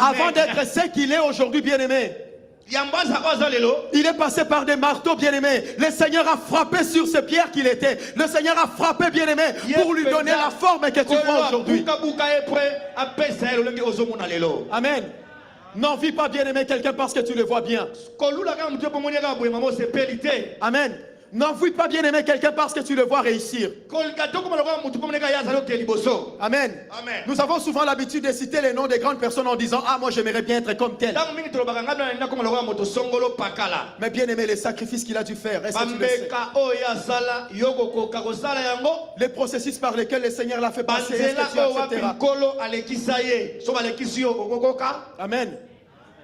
Avant d'être ce qu'il est aujourd'hui, bien-aimé, il est passé par des marteaux, bien-aimé. Le Seigneur a frappé sur ces pierres qu'il était. Le Seigneur a frappé, bien-aimé, pour lui donner la forme que tu vois aujourd'hui. Amen. N'envie pas, bien-aimé, quelqu'un parce que tu le vois bien. Amen. N'envie pas, bien-aimé, quelqu'un parce que tu le vois réussir. Amen. Nous avons souvent l'habitude de citer les noms des grandes personnes en disant, ah, moi j'aimerais bien être comme tel. Mais bien-aimé, les sacrifices qu'il a dû faire, est-ce que tu le sais? Les processus par lesquels le Seigneur l'a fait passer, est-ce que tu accepteras? Amen.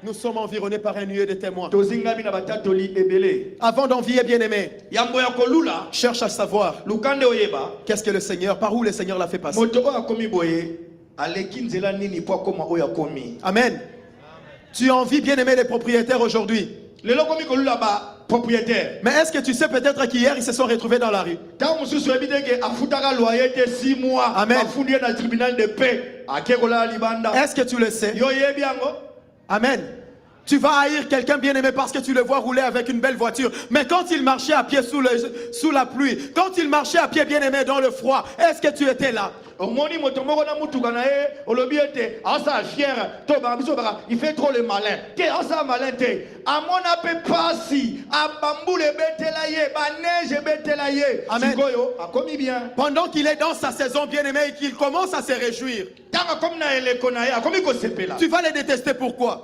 Nous sommes environnés par un nuée de témoins. Avant d'envier, bien-aimé, cherche à savoir qu'est-ce que le Seigneur, par où le Seigneur l'a fait passer. Amen. Tu envies, bien-aimé, les propriétaires aujourd'hui. Mais est-ce que tu sais peut-être qu'hier ils se sont retrouvés dans la rue? Amen. Est-ce que tu le sais? Amen. Tu vas haïr quelqu'un bien-aimé parce que tu le vois rouler avec une belle voiture. Mais quand il marchait à pied sous la pluie, quand il marchait à pied bien-aimé dans le froid, est-ce que tu étais là? Il fait trop le malin. Amen. Pendant qu'il est dans sa saison bien-aimée et qu'il commence à se réjouir, tu vas les détester. Pourquoi?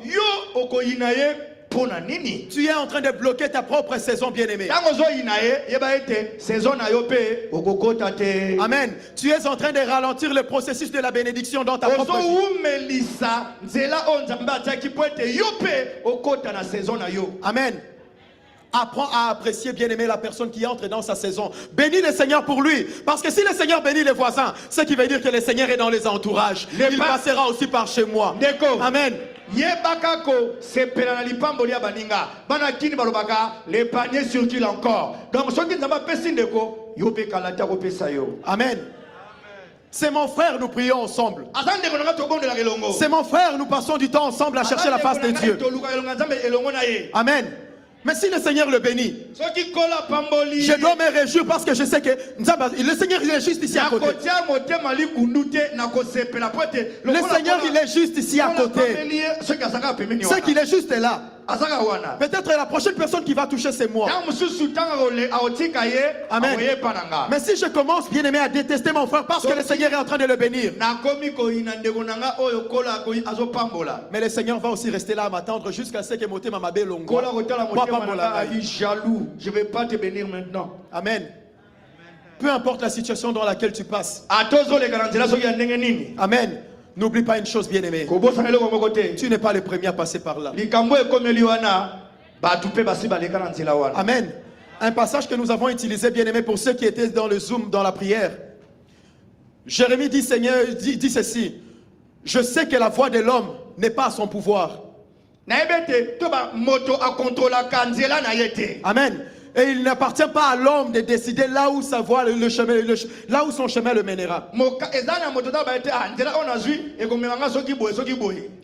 pona nini. Tu es en train de bloquer ta propre saison, bien-aimé. Tango zo inaye yeba ete saison na yo pe okokota te. Amen. Tu es en train de ralentir le processus de la bénédiction dans ta propre Ozo vie. umelisa nzela onzamba ataki po ete yo pe okota na saison na yo. Amen. Apprends à apprécier, bien-aimé, la personne qui entre dans sa saison. Bénis le Seigneur pour lui. Parce que si le Seigneur bénit les voisins, ce qui veut dire que le Seigneur est dans les entourages. Il passera aussi par chez moi. Amen. Yebaka ko sepela na lipamboli ya baninga. Bana kini balobaka le panier circule encore. Donc soki nzamba pesi ndeko yo pe kalata ko pesa yo. Amen. C'est mon frère, nous prions ensemble. Azande ko nga tobonde la kelongo. C'est mon frère, nous passons du temps ensemble à chercher la face de Dieu. Amen. Mais si le Seigneur le bénit, je dois me réjouir parce que je sais que le Seigneur il est juste ici à côté. Le Seigneur il est juste ici à côté. C'est qu'il est juste là. Peut-être la prochaine personne qui va toucher c'est moi. Amen. Mais si je commence bien aimé à détester mon frère parce que le Seigneur est en train de le bénir, mais le Seigneur va aussi rester là à m'attendre jusqu'à ce que Moté Mamabé Longo. Jaloux, je ne vais pas te bénir maintenant. Amen. Peu importe la situation dans laquelle tu passes. Amen. N'oublie pas une chose, bien-aimé. Tu n'es pas le premier à passer par là. Amen. Un passage que nous avons utilisé, bien-aimé, pour ceux qui étaient dans le Zoom, dans la prière. Jérémie dit, Seigneur, dit ceci. Je sais que la voix de l'homme n'est pas à son pouvoir. Amen. Et il n'appartient pas à l'homme de décider là où sa voie, le chemin, là où son chemin le mènera.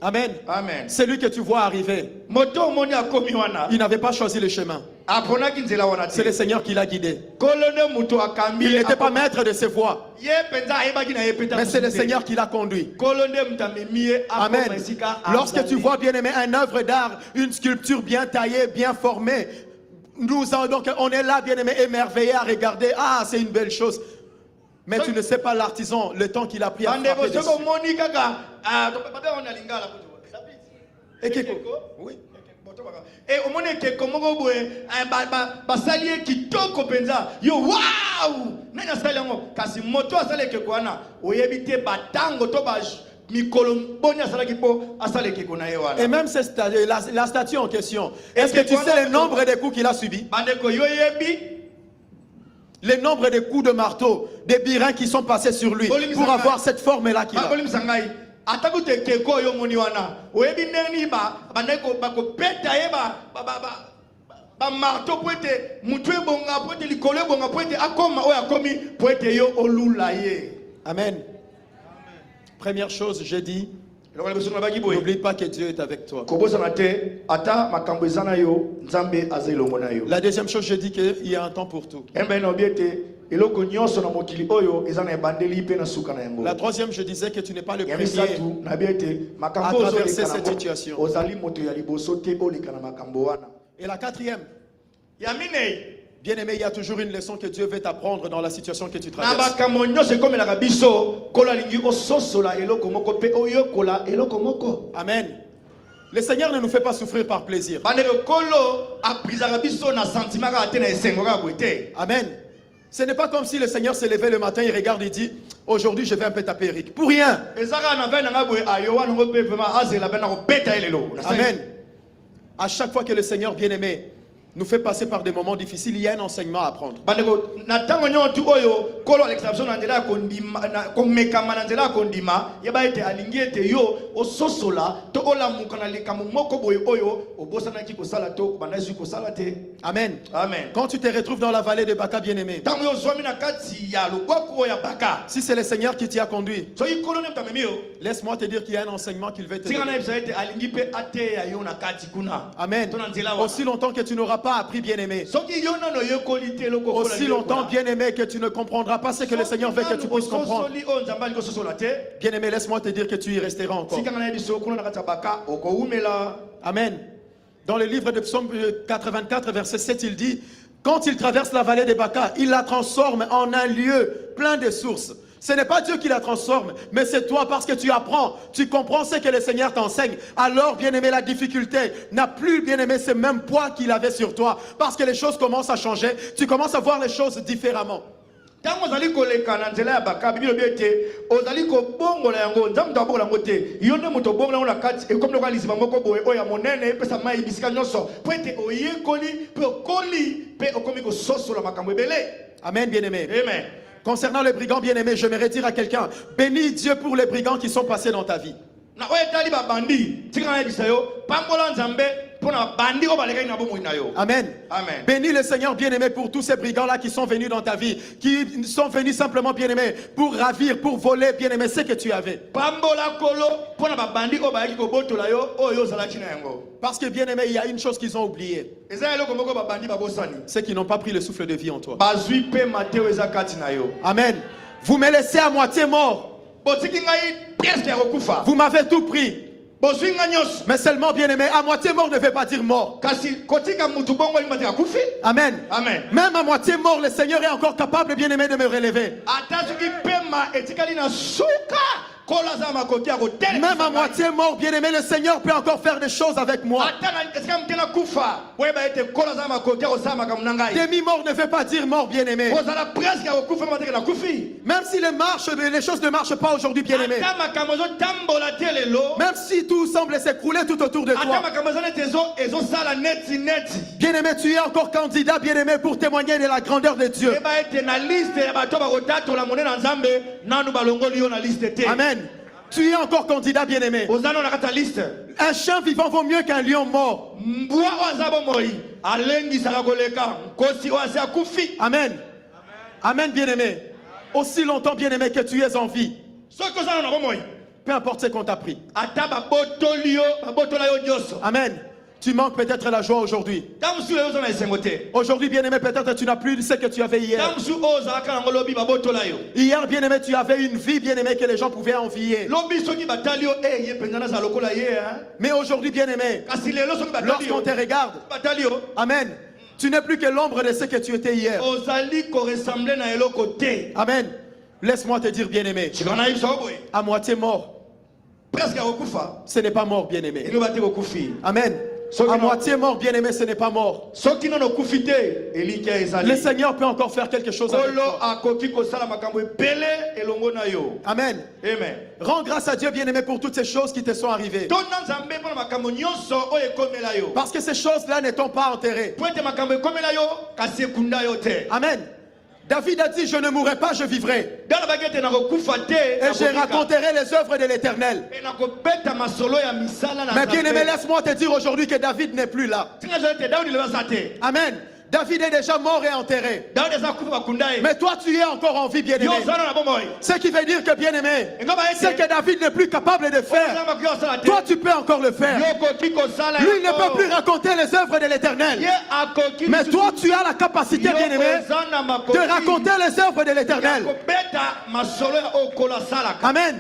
Amen. Amen. Celui que tu vois arriver, il n'avait pas choisi le chemin. C'est le Seigneur qui l'a guidé. Il n'était pas maître de ses voies. Mais c'est le Seigneur qui l'a conduit. Amen. Lorsque tu vois, bien aimé, une œuvre d'art, une sculpture bien taillée, bien formée, donc on est là, bien aimé, émerveillé à regarder. Ah, c'est une belle chose. Mais tu ne sais pas l'artisan, le temps qu'il a pris à frapper dessus. Oui. Et au moment que comme basalier qui toko penza yo wow nena salango kasi moto asale ke kwana oyebite batango to ba mikolo bonya sala kipo asale ke kona yewana. Et même la statue en question, est-ce que tu sais le nombre de coups qu'il a subi? Bandeko yo yebi le nombre de coups de marteau, des birins qui sont passés sur lui pour avoir cette forme-là qu'il a. Atakute keko yo moni wana oyebi neni ba bandeko bako peta yeba ba marteau poete mutwe bonga poete likole bonga poete akoma o akomi poete yo olula ye. Amen. Première chose, j'ai dit, n'oublie pas que Dieu est avec toi. La deuxième chose, j'ai dit qu'il y a un temps pour tout. La troisième, je disais que tu n'es pas le premier à traverser cette situation. Et la quatrième, bien-aimé, il y a toujours une leçon que Dieu veut t'apprendre dans la situation que tu traverses. Amen. Le Seigneur ne nous fait pas souffrir par plaisir. Amen. Ce n'est pas comme si le Seigneur s'est levé le matin, il regarde et dit, aujourd'hui je vais un peu taper Eric. Pour rien. Amen. À chaque fois que le Seigneur bien-aimé nous fait passer par des moments difficiles, il y a un enseignement à apprendre. Amen. Amen. Quand tu te retrouves dans la vallée de Baka, bien-aimé, si c'est le Seigneur qui t'y a conduit, laisse-moi te dire qu'il y a un enseignement qu'il veut te donner. Amen. Aussi longtemps que tu n'auras pas appris, bien-aimé, aussi longtemps, bien-aimé, que tu ne comprendras pas ce que le Seigneur veut que tu puisses comprendre, bien-aimé, laisse-moi te dire que tu y resteras encore. Amen. Dans le livre de Psaume 84, verset 7, il dit, quand il traverse la vallée de Baka, il la transforme en un lieu plein de sources. Ce n'est pas Dieu qui la transforme, mais c'est toi parce que tu apprends, tu comprends ce que le Seigneur t'enseigne. Alors, bien-aimé, la difficulté n'a plus, bien-aimé, ce même poids qu'il avait sur toi. Parce que les choses commencent à changer, tu commences à voir les choses différemment. Tango ozali koleka na nzela ya bakabi bino bete ozali kobongola yango nzambe abongola yango te yo nde moto obongola yango na kati ekomi lokola liziba moko boye oyo ya monene epesa mai bisika nyonso po ete oyekoli mpe okoli mpe okomi kososola makambo ebele. Amen, bien-aimé. Amen. Concernant les brigands, bien-aimés, j'aimerais dire à quelqu'un, bénis Dieu pour les brigands qui sont passés dans ta vie. Na oyo etali babandi tika na yebisa yo pambola nzambe mpona bandi oyo balekaki na bomoi na yo. Amen. Amen. Bénis le Seigneur bien-aimé pour tous ces brigands-là qui sont venus dans ta vie, qui sont venus simplement bien-aimé pour ravir, pour voler bien-aimé ce que tu avais. Pambola kolo mpona babandi oyo bayaki kobotola yo oyo ozalaki na yango. Parce que bien-aimé, il y a une chose qu'ils ont oubliée, Eza eloko moko babandi babosani. c'est qu'ils n'ont pas pris le souffle de vie en toi. Bazwi mpe mateo eza kati na yo. Amen. Vous me laissez à moitié mort. Botiki ngai presque ya kokufa. Vous m'avez tout pris. Bozwi nga nyonso. Mais seulement bien-aimé, à moitié mort ne veut pas dire mort. Kasi kotika mutu bongo elingi akufi. Amen. Amen. Même à moitié mort, le Seigneur est encore capable, bien-aimé, de me relever. Ata soki pema etikali na suka kola za makoki ya kotelema. Même à moitié mort, bien-aimé, le Seigneur peut encore faire des choses avec moi. Ata na esika mtena kufa weba ete kola za makoki ya kosala makambo na ngai. Demi-mort ne veut pas dire mort, bien-aimé. Ozala presque ya kokufa mateke na kufi. Même si les choses ne marchent pas aujourd'hui, bien-aimé. Ata makambo ezotambola te lelo. Même si tout semble s'écrouler tout autour de Ata toi. makambo eza neti ezosala neti. Bien-aimé, tu es encore candidat, bien-aimé, pour témoigner de la grandeur de Dieu. Eba ete na liste ya bato bakotatola monene na nzambe nanu balongoli yo na liste te. Amen. Tu es encore candidat, bien-aimé. Ozana na kata liste. Un chien vivant vaut mieux qu'un lion mort. Mbwa oyo aza bomoi alengisaka koleka nkosi oyo asi akufi. Amen. Amen, bien-aimé. Aussi longtemps, bien-aimé, que tu es en vie, soki ozana na bomoi peu importe ce qu'on t'a pris. ata babotoli yo babotola yo nyonso. Amen. Tu manques peut-être la joie aujourd'hui. ntango mosusu oyo oza na esengo te. Aujourd'hui, bien-aimé, peut-être tu n'as plus ce que tu avais hier. ntango mosusu oyo ozalaka nango lobi babotola yo. Hier, bien-aimé, tu avais une vie, bien-aimé, que les gens pouvaient envier. lobi soki batali yo ye mpenza nazala lokola ye. Mais aujourd'hui, bien-aimé, kasi lelo soki batali lorsqu'on yo te regarde, batali yo Amen, tu n'es plus que l'ombre de ce que tu étais hier. ozali koressemble na eloko te. Amen. Laisse-moi te dire, bien-aimé, sika na yebisa yo boye à moitié mort, presque ya kokufa ce n'est pas mort, bien-aimé. elingi bate kokufi. Amen. À moitié mort, bien-aimé, ce n'est pas mort. soki nano okufi te elikya Le ezali. Seigneur peut encore faire quelque chose avec kolo toi. akoki kosala makambo ebele elongo na yo. Amen. Amen. Rends grâce à Dieu, bien-aimé, pour toutes ces choses qui te sont arrivées. tonda nzambe mpona makambo nyonso oyo ekomela yo. Parce que ces choses-là ne t'ont pas enterré. po ete makambo ekomela yo kasi ekunda yo te. Amen. David a dit, je ne mourrai pas, je vivrai. dala baki ete nakokufa te Et je raconterai les œuvres de l'Éternel. e nakobeta masolo ya misala na Mais bien-aimé, nzambe. laisse-moi te dire aujourd'hui que David n'est plus là. tinga zo ete daudi lelo aza te. Amen. David est déjà mort et enterré. daudi aza kufa bakunda ye. Mais toi, tu es encore en vie, yo bien-aimé. ozana na bomoi. Ce qui veut dire que, bien-aimé, enga ba ce que ete David n'est plus capable de oyo faire, ozana makoki osala te. toi, tu peux encore le faire. yo okoki kosala Lui ne yango. peut plus raconter les œuvres de l'Éternel. ye akoki Mais lisusu- toi, tu as la capacité, yo bien-aimé, oza na makoki de raconter les œuvres de ya l'Éternel. kobeta masolo ya okolo asalaka. Amen.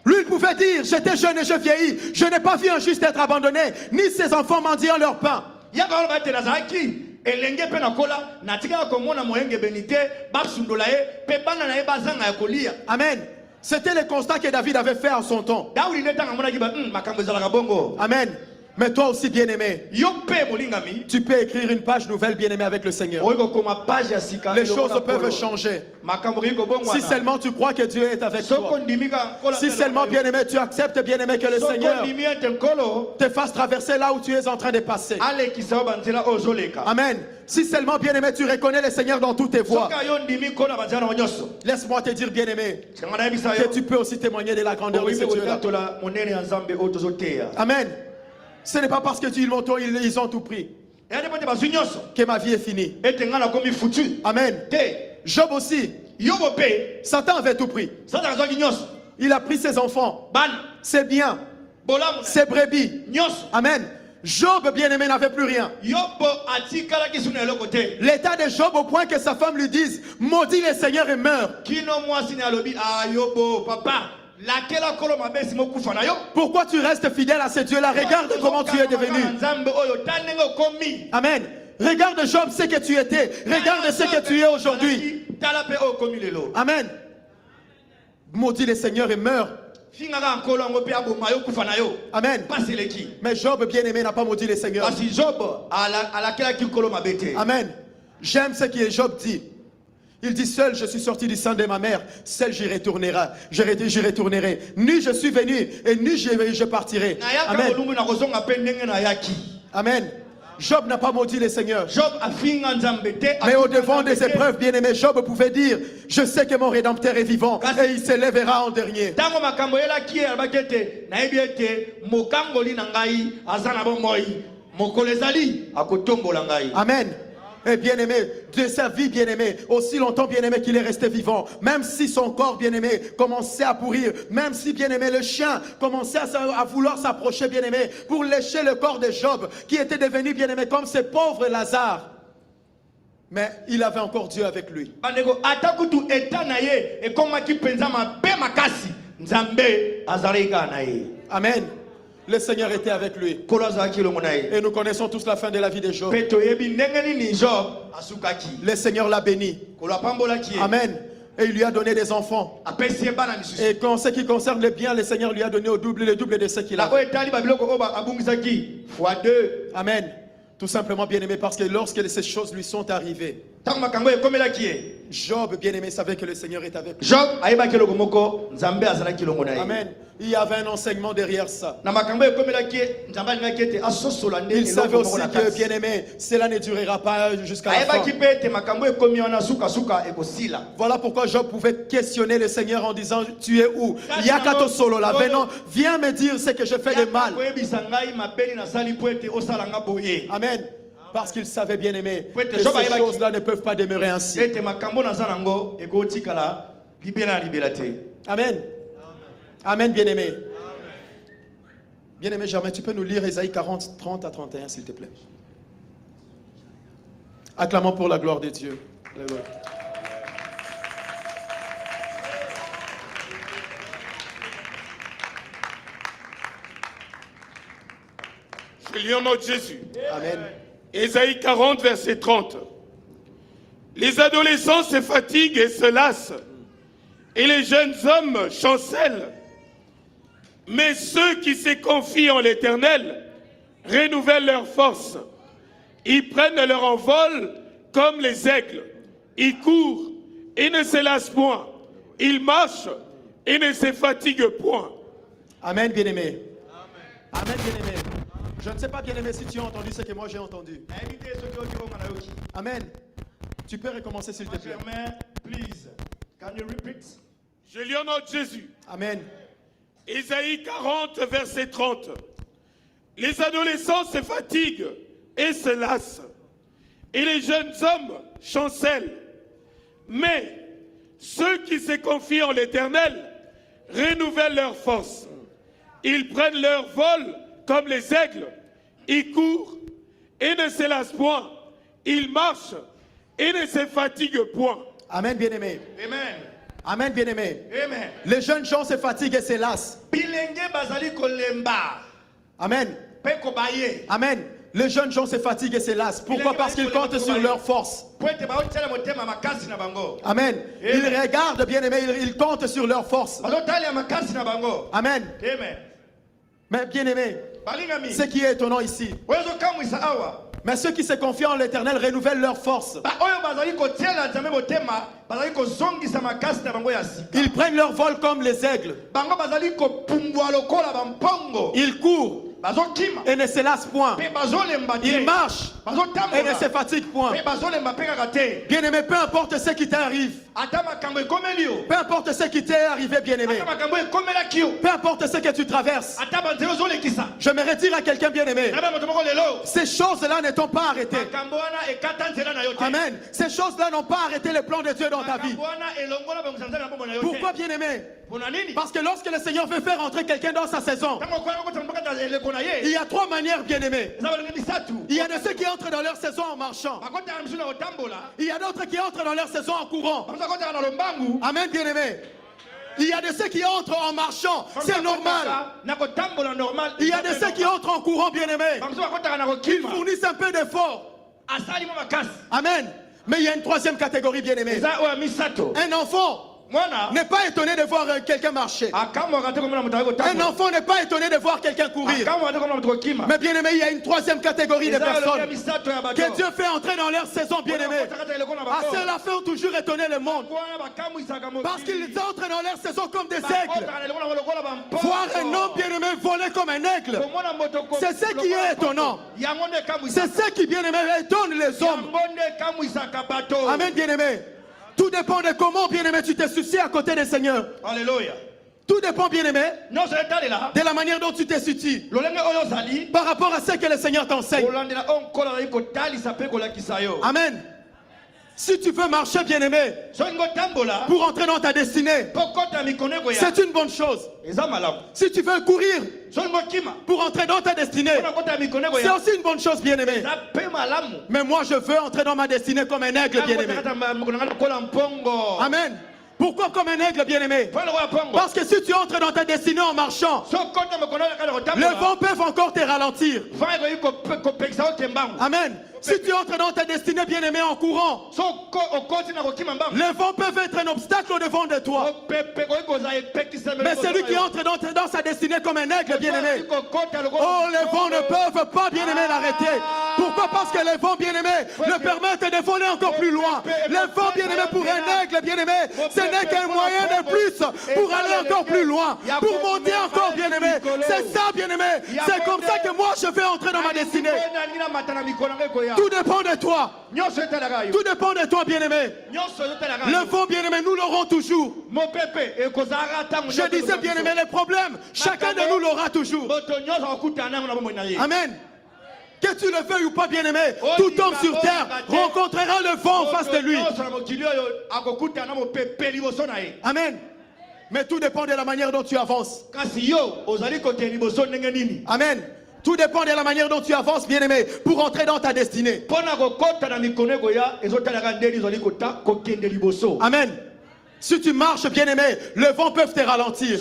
Lui, il pouvait dire, j'étais jeune et je vieillis. Je n'ai pas vu un juste être abandonné, ni ses enfants mendiant leur pain. yaka wana baete nazalaki elenge mpe nakola natikaka komona moyengebeni te basundola ye mpe bana na ye bazanga ya kolia. Amen. C'était le constat que David avait fait en son temps. daudi nde ntango amonaki makambo ezalaka bongo. Amen. Mais toi aussi, bien-aimé, yo mpe molingami tu peux écrire une page nouvelle, bien-aimé, avec le Seigneur. oyi kokoma page ya sika Les elongo choses na peuvent kolo. changer. makambo okoki kobongwana. Si seulement tu crois que Dieu est avec soko toi. ndimi kaka nkola Si mpe seulement, elongo na yo. bien-aimé, tu acceptes, bien-aimé, que le soko Seigneur ndimi ete nkolo te fasse traverser là où tu es en train de passer. alekisa yo banzela oyo ozoleka. Amen. Si seulement, bien-aimé, tu reconnais le Seigneur dans toutes tes voies. soki yo ndimi nkolo na banzela nango nyonso. Laisse-moi te dire, bien-aimé, singa nayebisa que yo tu peux aussi témoigner de la grandeur de okoki ce mpe Dieu-là. kotatola monene ya nzambe oyo tozoteya. Amen. Ce n'est pas parce que ils ont tout pris eya nde po ete bazwi nyonso que ma vie est finie. ete ngai nakomi futu Amen. te. Job aussi, yobo mpe Satan avait tout pris. satana azwaki nyonso Il a pris ses enfants, bana ses biens, bolamu ses brebis. nyonso. Amen. Job, bien-aimé, n'avait plus rien. yobo atikalaki suna eloko te L'état de Job au point que sa femme lui dise, maudit le Seigneur et meurt. kino mwasi ni alobi yobo papa lakela kolo mabesi mokufa na yo. Pourquoi tu restes fidèle à ce Dieu-là? Regarde comment tu es devenu. nzambe oyo ta ndenge okomi. Amen. Regarde Job, ce que tu étais. Regarde ce que tu es aujourd'hui. tala mpe oyo okomi lelo. Amen. maudit le Seigneur et meurt. fingaka nkolo yango mpe aboma yo kufa na yo Amen. pasi eleki Mais Job, bien-aimé, n'a pas maudit le Seigneur. kasi Job alakelaki nkolo mabe te. Amen. J'aime ce que Job dit. Il dit, seul je suis sorti du sein de ma mère, seul j'y retournerai. J'y retournerai. Ni je suis venu et ni je partirai. Amen. Amen. Job n'a pas maudit le Seigneur. Mais au devant des épreuves, bien-aimé, Job pouvait dire, je sais que mon Rédempteur est vivant et il s'élèvera en dernier. Amen. Et bien-aimé, de sa vie, bien-aimé, aussi longtemps, bien-aimé, qu'il est resté vivant, même si son corps, bien-aimé, commençait à pourrir, même si, bien-aimé, le chien commençait à vouloir s'approcher, bien-aimé, pour lécher le corps de Job, qui était devenu, bien-aimé, comme ce pauvre Lazare. Mais il avait encore Dieu avec lui. Amen. Le Seigneur était avec lui. Et nous connaissons tous la fin de la vie de Job. Le Seigneur l'a béni. Amen. Et il lui a donné des enfants. Et en ce qui concerne le bien, le Seigneur lui a donné le double de ce qu'il a. Amen. Tout simplement, bien-aimé, parce que lorsque ces choses lui sont arrivées, Job, bien-aimé, savait que le Seigneur est avec lui. Amen. Il y avait un enseignement derrière ça. Il savait aussi que, bien-aimé, cela ne durera pas jusqu'à la fin. Voilà pourquoi Job pouvait questionner le Seigneur en disant, tu es où? Yakato solo là, viens me dire ce que je fais de mal. Amen. Parce qu'il savait, bien aimé, que ces choses-là ne peuvent pas demeurer ainsi. Amen. Amen, bien aimé. Bien aimé Germain, tu peux nous lire Ésaïe 40, 30 à 31, s'il te plaît. Acclamons pour la gloire de Dieu. Alléluia. Je lis au nom de Jésus. Amen. Ésaïe 40, verset 30. Les adolescents se fatiguent et se lassent, et les jeunes hommes chancellent. Mais ceux qui se confient en l'Éternel renouvellent leur force. Ils prennent leur envol comme les aigles. Ils courent et ne se lassent point. Ils marchent et ne se fatiguent point. Amen, bien-aimé. Amen, bien-aimé. Je ne sais pas, bien-aimé, si tu as entendu ce que moi j'ai entendu. Amen. Tu peux recommencer, s'il te plaît. Please. Can you repeat? Je lis au nom de Jésus. Amen. Ésaïe 40, verset 30. Les adolescents se fatiguent et se lassent, et les jeunes hommes chancellent. Mais ceux qui se confient en l'Éternel renouvellent leur force. Ils prennent leur vol comme les aigles. Ils courent et ne se lassent point. Ils marchent et ne se fatiguent point. Amen, bien-aimé. Amen. Amen, bien-aimé. Amen. Les jeunes gens se fatiguent et se lassent. Amen. Amen. Les jeunes gens se fatiguent et se lassent. Pourquoi? Parce qu'ils comptent sur leur force. Amen. Ils regardent, bien-aimé, ils comptent sur leur force. Amen. Mais bien-aimé, ce qui est étonnant ici, mais ceux qui se confient en l'Éternel renouvellent leur force. Ils prennent leur vol comme les aigles. Ils courent et ne se lassent point. Ils marchent et ne se fatiguent point. Bien-aimé, peu importe ce qui t'arrive, peu importe ce qui t'est arrivé, bien-aimé, peu importe ce que tu traverses, j'aimerais dire à quelqu'un, bien-aimé, ces choses-là ne t'ont pas arrêté. Amen. Ces choses-là n'ont pas arrêté le plan de Dieu dans ta vie. Pourquoi, bien-aimé? Parce que lorsque le Seigneur veut faire entrer quelqu'un dans sa saison, il y a trois manières, bien-aimés. Il y a de ceux qui entrent dans leur saison en marchant. Il y a d'autres qui entrent dans leur saison en courant. Amen, bien-aimés. Il y a de ceux qui entrent en marchant, c'est normal. Il y a de ceux qui entrent en courant, bien-aimés. Ils fournissent un peu d'effort. Amen. Mais il y a une troisième catégorie, bien-aimés. Un enfant n'est pas étonné de voir quelqu'un marcher. Un enfant n'est pas étonné de voir quelqu'un courir. Mais bien aimé, il y a une troisième catégorie de personnes que Dieu fait entrer dans leur saison, bien aimé. À ceux-là font toujours étonner le monde. Parce qu'ils entrent dans leur saison comme des aigles. Voir un homme bien aimé voler comme un aigle, c'est ce qui est étonnant. C'est ce qui bien aimé étonne les hommes. Amen, bien aimé. Tout dépend de comment bien aimé tu te soucies à côté des seigneurs. Alléluia. Tout dépend bien aimé de la manière dont tu te situes par rapport à ce que le Seigneur t'enseigne. Amen. Si tu veux marcher bien aimé pour entrer dans ta destinée, c'est une bonne chose. Si tu veux courir pour entrer dans ta destinée, c'est aussi une bonne chose bien aimé. Mais moi je veux entrer dans ma destinée comme un aigle bien aimé. Amen. Pourquoi comme un aigle bien aimé? Parce que si tu entres dans ta destinée en marchant, les vents peuvent encore te ralentir. Amen. Si tu entres dans ta destinée bien aimé en courant, les vents peuvent être un obstacle devant de toi. Mais celui qui entre dans sa destinée comme un aigle bien aimé, oh les vents ne peuvent pas bien aimé l'arrêter. Pourquoi? Parce que les vents bien aimés le permettent de voler encore plus loin. Les vents bien aimés pour un aigle bien aimé, ce n'est qu'un moyen de plus pour aller encore plus loin, pour monter encore bien aimé. C'est ça bien aimé. C'est comme ça que moi je vais entrer dans ma destinée. Tout dépend de toi. Tout dépend de toi, bien-aimé. Le vent, bien-aimé, nous l'aurons toujours. Je disais, bien-aimé, les problèmes, chacun de nous l'aura toujours. Amen. Que tu le veuilles ou pas, bien-aimé, tout homme sur terre rencontrera le vent en face de lui. Amen. Mais tout dépend de la manière dont tu avances. Amen. Tout dépend de la manière dont tu avances, bien-aimé, pour entrer dans ta destinée. Amen. Si tu marches, bien-aimé, le vent peut te ralentir.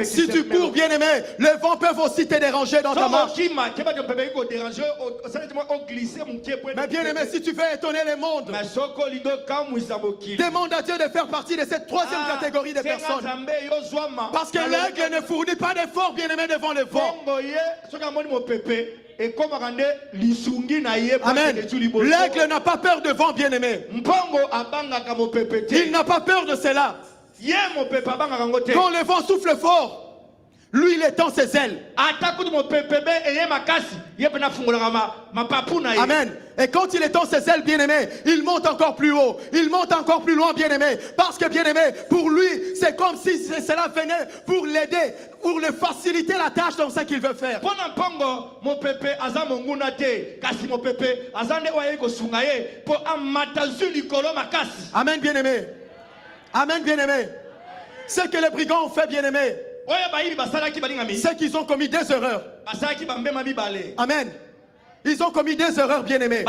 Si tu cours, bien-aimé, le vent peut aussi te déranger dans ta marche. Mais bien-aimé, si tu veux étonner le monde, demande à Dieu de faire partie de cette troisième catégorie de personnes. Parce que l'aigle ne fournit pas d'effort, bien-aimé, devant le vent. Amen. L'aigle n'a pas peur de vent, bien-aimé. Il n'a pas peur de cela. Quand le vent souffle fort, lui il étend ses ailes. Amen. Et quand il étend ses ailes, bien-aimé, il monte encore plus haut. Il monte encore plus loin, bien-aimé. Parce que, bien-aimé, pour lui, c'est comme si cela venait pour l'aider, pour le faciliter la tâche dans ce qu'il veut faire. Amen, bien-aimé. Amen, bien-aimé. Ce que les brigands ont fait, bien-aimé, c'est qu'ils ont commis des erreurs. Amen. Ils ont commis des erreurs, bien-aimés.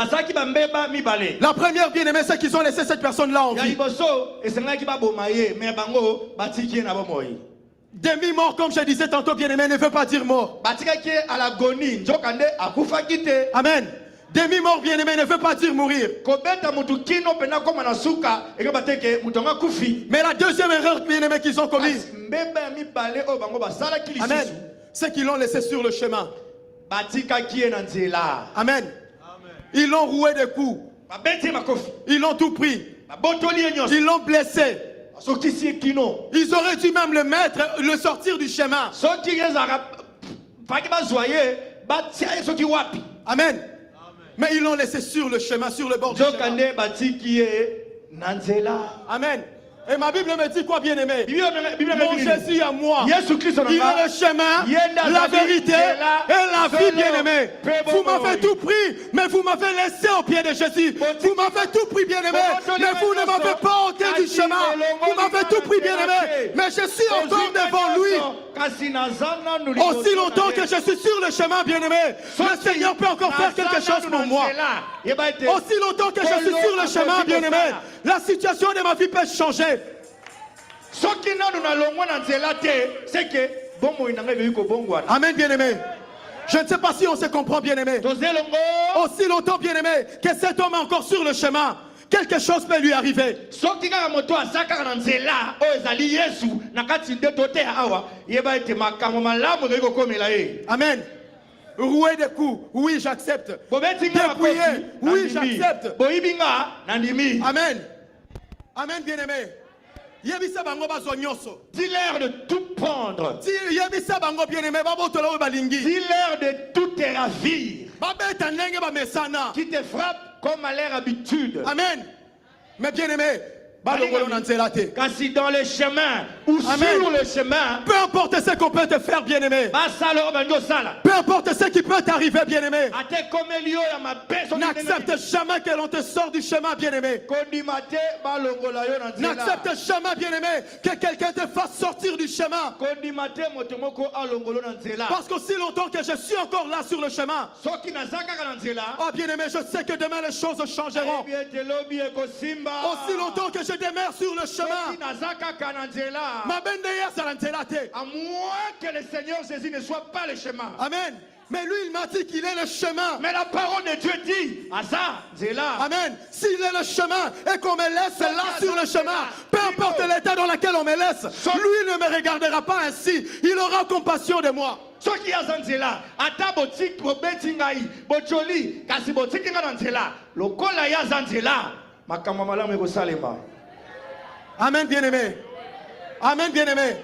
La première, bien-aimée, c'est qu'ils ont laissé cette personne-là en vie. Demi-mort, comme je disais tantôt, bien-aimé, ne veut pas dire mort. Amen. Demi-mort, bien-aimé, ne veut pas dire mourir. Mais la deuxième erreur, bien-aimé, qu'ils ont commise, amen, c'est qu'ils l'ont laissé sur le chemin. Amen. Ils l'ont roué de coups. Ils l'ont tout pris. Ils l'ont blessé. Ils auraient dû même le mettre, le sortir du chemin. Amen. Mais ils l'ont laissé sur le chemin, sur le bord du chemin. Amen. Et ma Bible me dit quoi, bien-aimé? Mon Jésus à moi, il est le chemin, la vérité et la vie, bien-aimé. Vous m'avez tout pris, mais vous m'avez laissé au pied de Jésus. Vous m'avez tout pris, bien-aimé, mais vous ne m'avez pas ôté du chemin. Vous m'avez tout pris, bien-aimé, mais je suis encore devant lui. Aussi longtemps que je suis sur le chemin, bien-aimé, le Seigneur peut encore faire quelque chose pour moi. Aussi longtemps que je suis sur le chemin, bien-aimé, la situation de ma vie peut changer. Amen, bien-aimé. Je ne sais pas si on se comprend, bien-aimé. Aussi longtemps, bien-aimé, que cet homme est encore sur le chemin, quelque chose peut lui arriver. soki kaka moto aza kaka na nzela oyo ezali yesu na kati nde toteya awa yeba ete makambo malamu ezali kokomela ye. Amen. Rouer des coups, oui j'accepte. bobeti nga Dépouiller, makofi oui nandimi. j'accepte. boyibi nga nandimi. Amen. Amen bien-aimé. Yebisa bango bazo nyonso. Dis-leur de tout prendre. Yebisa bango bien-aimé babotola oyo balingi. Dis-leur de tout te ravir. Babeta ndenge bamesana. Qui te frappe comme à leur habitude. Amen. Mais bien-aimé, balongolo na nzela te. Kasi dans le chemin ou Amen. sur le chemin, Peu importe ce qu'on peut te faire, bien-aimé. basala oyo bango sala. Peu importe ce qui peut t'arriver, bien-aimé. Ate komeli oyo ya mabe soki N'accepte jamais que l'on te sort du chemin, bien-aimé. kondima te balongola yo na nzela. N'accepte jamais, bien-aimé, que quelqu'un te fasse sortir du chemin. kondima te moto moko alongolo na nzela. Parce qu'aussi longtemps que je suis encore là sur le chemin, soki naza kaka na nzela, oh bien-aimé, je sais que demain les choses changeront. ayebi ete lobi ekosimba. Aussi longtemps que je demeure sur le soki chemin, naza kaka na nzela, ma bende yazala nzela te. à moins que le Seigneur Jésus ne soit pas le chemin. Amen. Mais lui, il m'a dit qu'il est le chemin. Mais la parole de Dieu dit, Asa, Zéla. Amen. S'il est le chemin et qu'on me laisse là sur le chemin, peu importe l'état dans lequel on me laisse, lui ne me regardera pas ainsi. Il aura compassion de moi. soki aza nzela ata botiki bobeti ngai bojoli kasi botiki nga na nzela lokola ye aza nzela makambo malamu ekosalema. Amen, bien-aimé. Amen, bien-aimé.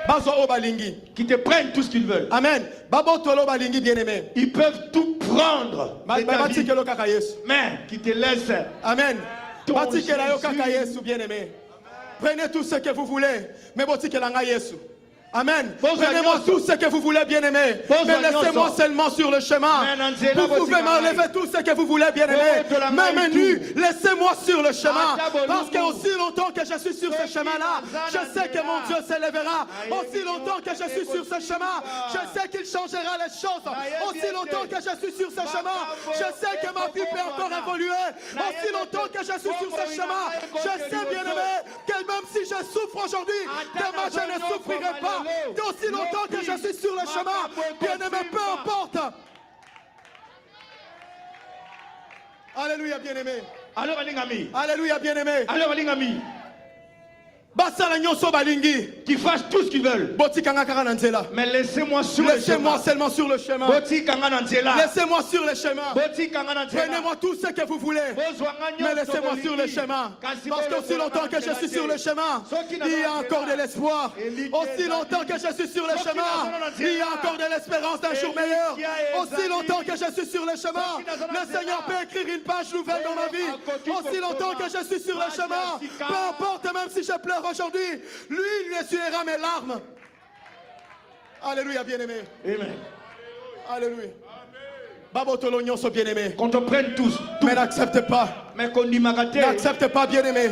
Bazo o balingi. Qui te prennent tout ce qu'ils veulent. Amen. Babo tolo balingi, bien-aimé. Ils peuvent tout prendre de ta vie, Batikelo kaka Yesu. mais qui te laissent. Amen. Ton Batikela yo Jésus. kaka Yesu, bien-aimé. Prenez tout ce que vous voulez, mais botikela nga Yesu. Amen. Prenez-moi tout ce que vous voulez, bien-aimé. Mais laissez-moi seulement sur le chemin. Vous pouvez m'enlever tout ce que vous voulez, bien-aimé. Même nu, laissez-moi sur le chemin. Parce que aussi longtemps que je suis sur ce chemin-là, je sais que mon Dieu s'élèvera. Aussi longtemps que je suis sur ce chemin, je sais qu'il changera les choses. Aussi longtemps que je suis sur ce chemin, je sais que ma vie peut encore évoluer. Aussi longtemps que je suis sur ce chemin, je sais, bien-aimé, que même si je souffre aujourd'hui, demain je ne souffrirai pas. Aussi longtemps que je suis sur le chemin, bien-aimé, peu importe. Alléluia, bien-aimé. Alors alingami. Alléluia, bien-aimé. Alors alingami. Basala nyonso balingi. Qui fassent tout ce qu'ils veulent. Botikanga kaka na nzela. Mais laissez-moi sur le chemin. Laissez-moi seulement sur le chemin. Botikanga na nzela. Laissez-moi sur le chemin. Botikanga na nzela. Prenez-moi tout ce que vous voulez. Mais laissez-moi sur le chemin. Parce qu'aussi longtemps que je suis sur le chemin, il y a encore de l'espoir. Aussi longtemps que je suis sur le chemin, il y a encore de l'espérance d'un jour meilleur. Aussi longtemps que je suis sur le chemin, le Seigneur peut écrire une page nouvelle dans ma vie. Aussi longtemps que je suis sur le chemin, peu importe, même si je pleure aujourd'hui, lui, il essuiera mes larmes. Alléluia, bien-aimé. Amen. Alléluia. Babotolo nyonso, bien-aimé. Qu'on te prenne tous. Mais n'accepte pas. Mais qu'on y magate. N'accepte pas, bien-aimé.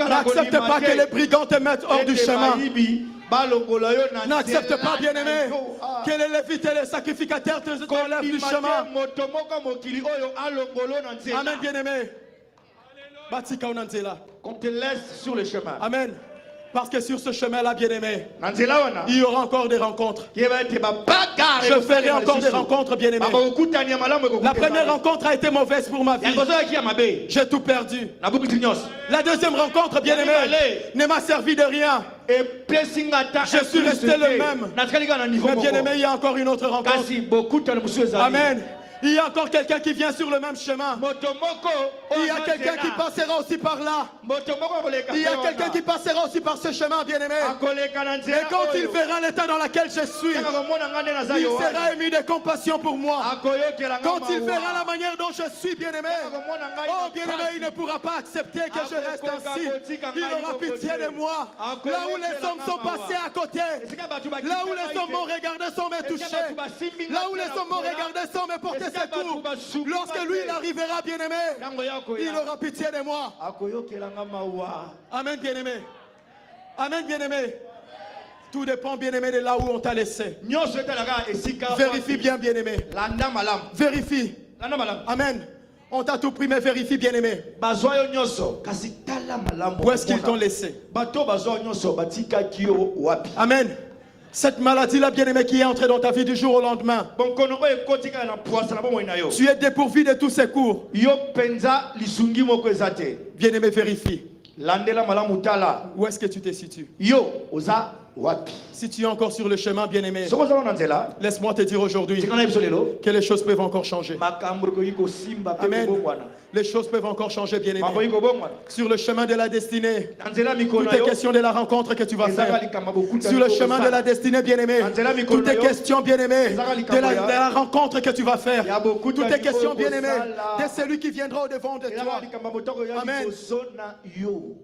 N'accepte pas que les brigands te mettent hors du chemin. N'accepte pas, bien-aimé, que les lévites et les sacrificateurs te enlèvent du chemin. Amen, bien-aimé. Batika unanzela. Qu'on te laisse sur le chemin. Amen. Parce que sur ce chemin-là, bien-aimé, il y aura encore des rencontres. Je ferai encore des rencontres, bien-aimé. La première rencontre a été mauvaise pour ma vie. J'ai tout perdu. La deuxième rencontre, bien-aimé, ne m'a servi de rien. Je suis resté le même. Mais bien-aimé, il y a encore une autre rencontre. Amen. Il y a encore quelqu'un qui vient sur le même chemin. Il y a quelqu'un qui passera aussi par là. Il y a quelqu'un qui passera aussi par ce chemin, bien-aimé. Et quand il verra l'état dans lequel je suis, il sera ému de compassion pour moi. Quand il verra la manière dont je suis, bien-aimé, oh bien-aimé, il ne pourra pas accepter que je reste ainsi. Il aura pitié de moi. Là où les hommes sont passés à côté, là où les hommes m'ont regardé sans me toucher, là où les hommes m'ont regardé sans me porter secours, lorsque lui il arrivera, bien-aimé, il aura pitié de moi. Amen, bien-aimé. Amen, bien-aimé. Tout dépend, bien-aimé, de là où on t'a laissé. Vérifie bien, bien-aimé. Vérifie. Amen. On t'a tout pris, mais vérifie, bien-aimé. Où est-ce qu'ils t'ont laissé? Amen. Cette maladie-là, bien-aimé, qui est entrée dans ta vie du jour au lendemain. Tu es dépourvu de tous ces cours. Bien-aimé, vérifie. Où est-ce que tu te situes? Si tu es encore sur le chemin, bien-aimé, laisse-moi te dire aujourd'hui que les choses peuvent encore changer. Amen. Les choses peuvent encore changer, bien-aimé. Sur le chemin de la destinée, tout est question de la rencontre que tu vas faire. Sur le chemin de la destinée, bien-aimé, tout est question, bien-aimé, de la rencontre que tu vas faire. Tout est question, bien-aimé, de celui qui viendra au-devant de toi. Amen.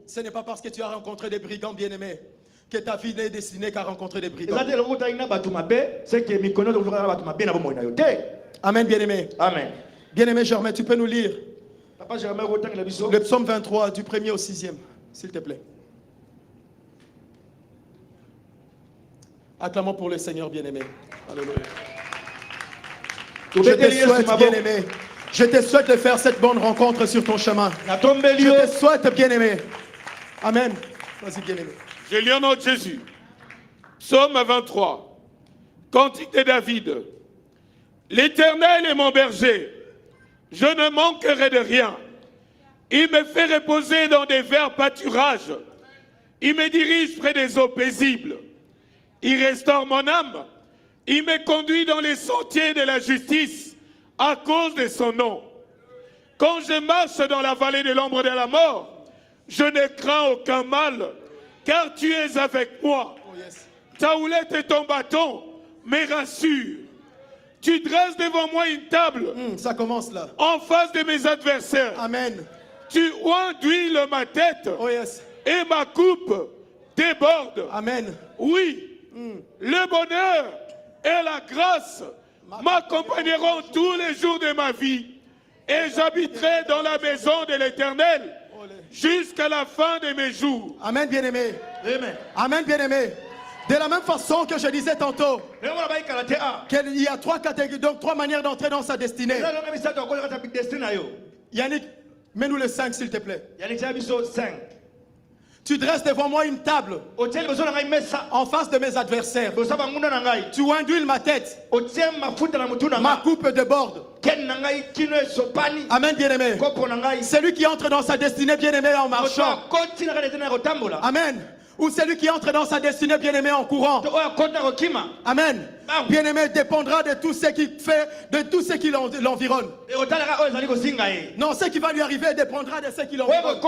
Ce n'est pas parce que tu as rencontré des brigands, bien-aimé, que ta vie n'est destinée qu'à rencontrer des brigands. Amen, bien-aimé. Amen. Bien-aimé Germain, tu peux nous lire le psaume 23 du 1er au 6e, s'il te plaît. Acclamons pour le Seigneur, bien-aimé. Alléluia. Je te souhaite, bien-aimé, je te souhaite de faire cette bonne rencontre sur ton chemin. Je te souhaite, bien-aimé. Amen. Vas-y, bien-aimé. Je lis au nom de Jésus. Psaume 23. Cantique de David. L'Éternel est mon berger. Je ne manquerai de rien. Il me fait reposer dans des verts pâturages. Il me dirige près des eaux paisibles. Il restaure mon âme. Il me conduit dans les sentiers de la justice à cause de son nom. Quand je marche dans la vallée de l'ombre de la mort, je ne crains aucun mal, car tu es avec moi. Ta houlette et ton bâton me rassurent. Tu dresses devant moi une table. Ça commence là. En face de mes adversaires. Amen. Tu oins d'huile ma tête. Oh yes. Et ma coupe déborde. Amen. Oui. Le bonheur et la grâce m'accompagneront tous les jours de ma vie. Et j'habiterai dans la maison de l'Éternel jusqu'à la fin de mes jours. Amen, bien-aimé. Amen. Amen, bien-aimé. De la même façon que je disais tantôt, qu'il y a trois catégories, donc trois manières d'entrer dans sa destinée. Yannick, mets-nous le 5 s'il te plaît. Tu dresses devant moi une table en face de mes adversaires. Tu induis ma tête. Ma coupe déborde. Amen, bien-aimé. Celui qui entre dans sa destinée, bien-aimé, en marchant. Amen. Ou celui qui entre dans sa destinée, bien-aimé, en courant. Amen. Bien-aimé dépendra de tout ce qu'il fait, de tout ce qui l'environne. Non, ce qui va lui arriver dépendra de ce qui l'environne.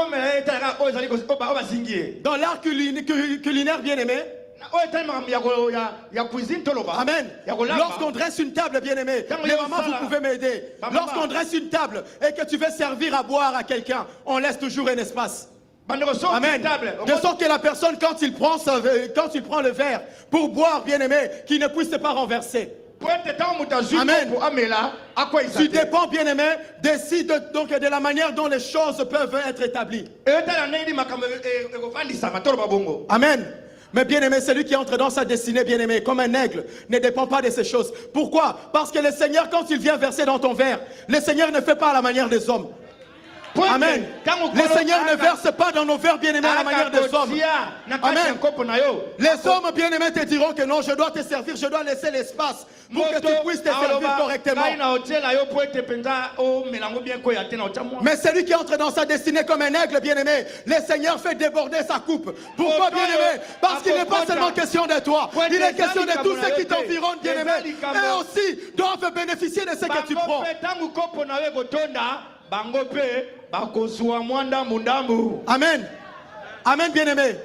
Dans l'art culinaire, bien-aimé. Amen. Lorsqu'on dresse une table, bien-aimé, les mamans, vous pouvez m'aider. Lorsqu'on dresse une table et que tu veux servir à boire à quelqu'un, on laisse toujours un espace. Amen. De sorte que la personne, quand il prend le verre pour boire, bien-aimé, qu'il ne puisse pas renverser. Amen. Tu dépends, bien-aimé, donc de la manière dont les choses peuvent être établies. Amen. Mais bien-aimé, celui qui entre dans sa destinée, bien-aimé, comme un aigle, ne dépend pas de ces choses. Pourquoi? Parce que le Seigneur, quand il vient verser dans ton verre, le Seigneur ne fait pas à la manière des hommes. Amen. Le Seigneur ne verse pas dans nos verres, bien-aimés, à la manière des hommes. Amen. Les hommes, bien-aimés, te diront que non, je dois te servir, je dois laisser l'espace pour que tu puisses te servir correctement. Mais celui qui entre dans sa destinée comme un aigle, bien-aimé, le Seigneur fait déborder sa coupe. Pourquoi, bien-aimé? Parce qu'il n'est pas seulement question de toi, il est question de tous ceux qui t'environnent, bien-aimé. Eux aussi doivent bénéficier de ce que tu prends. Amen. Amen, bien-aimé.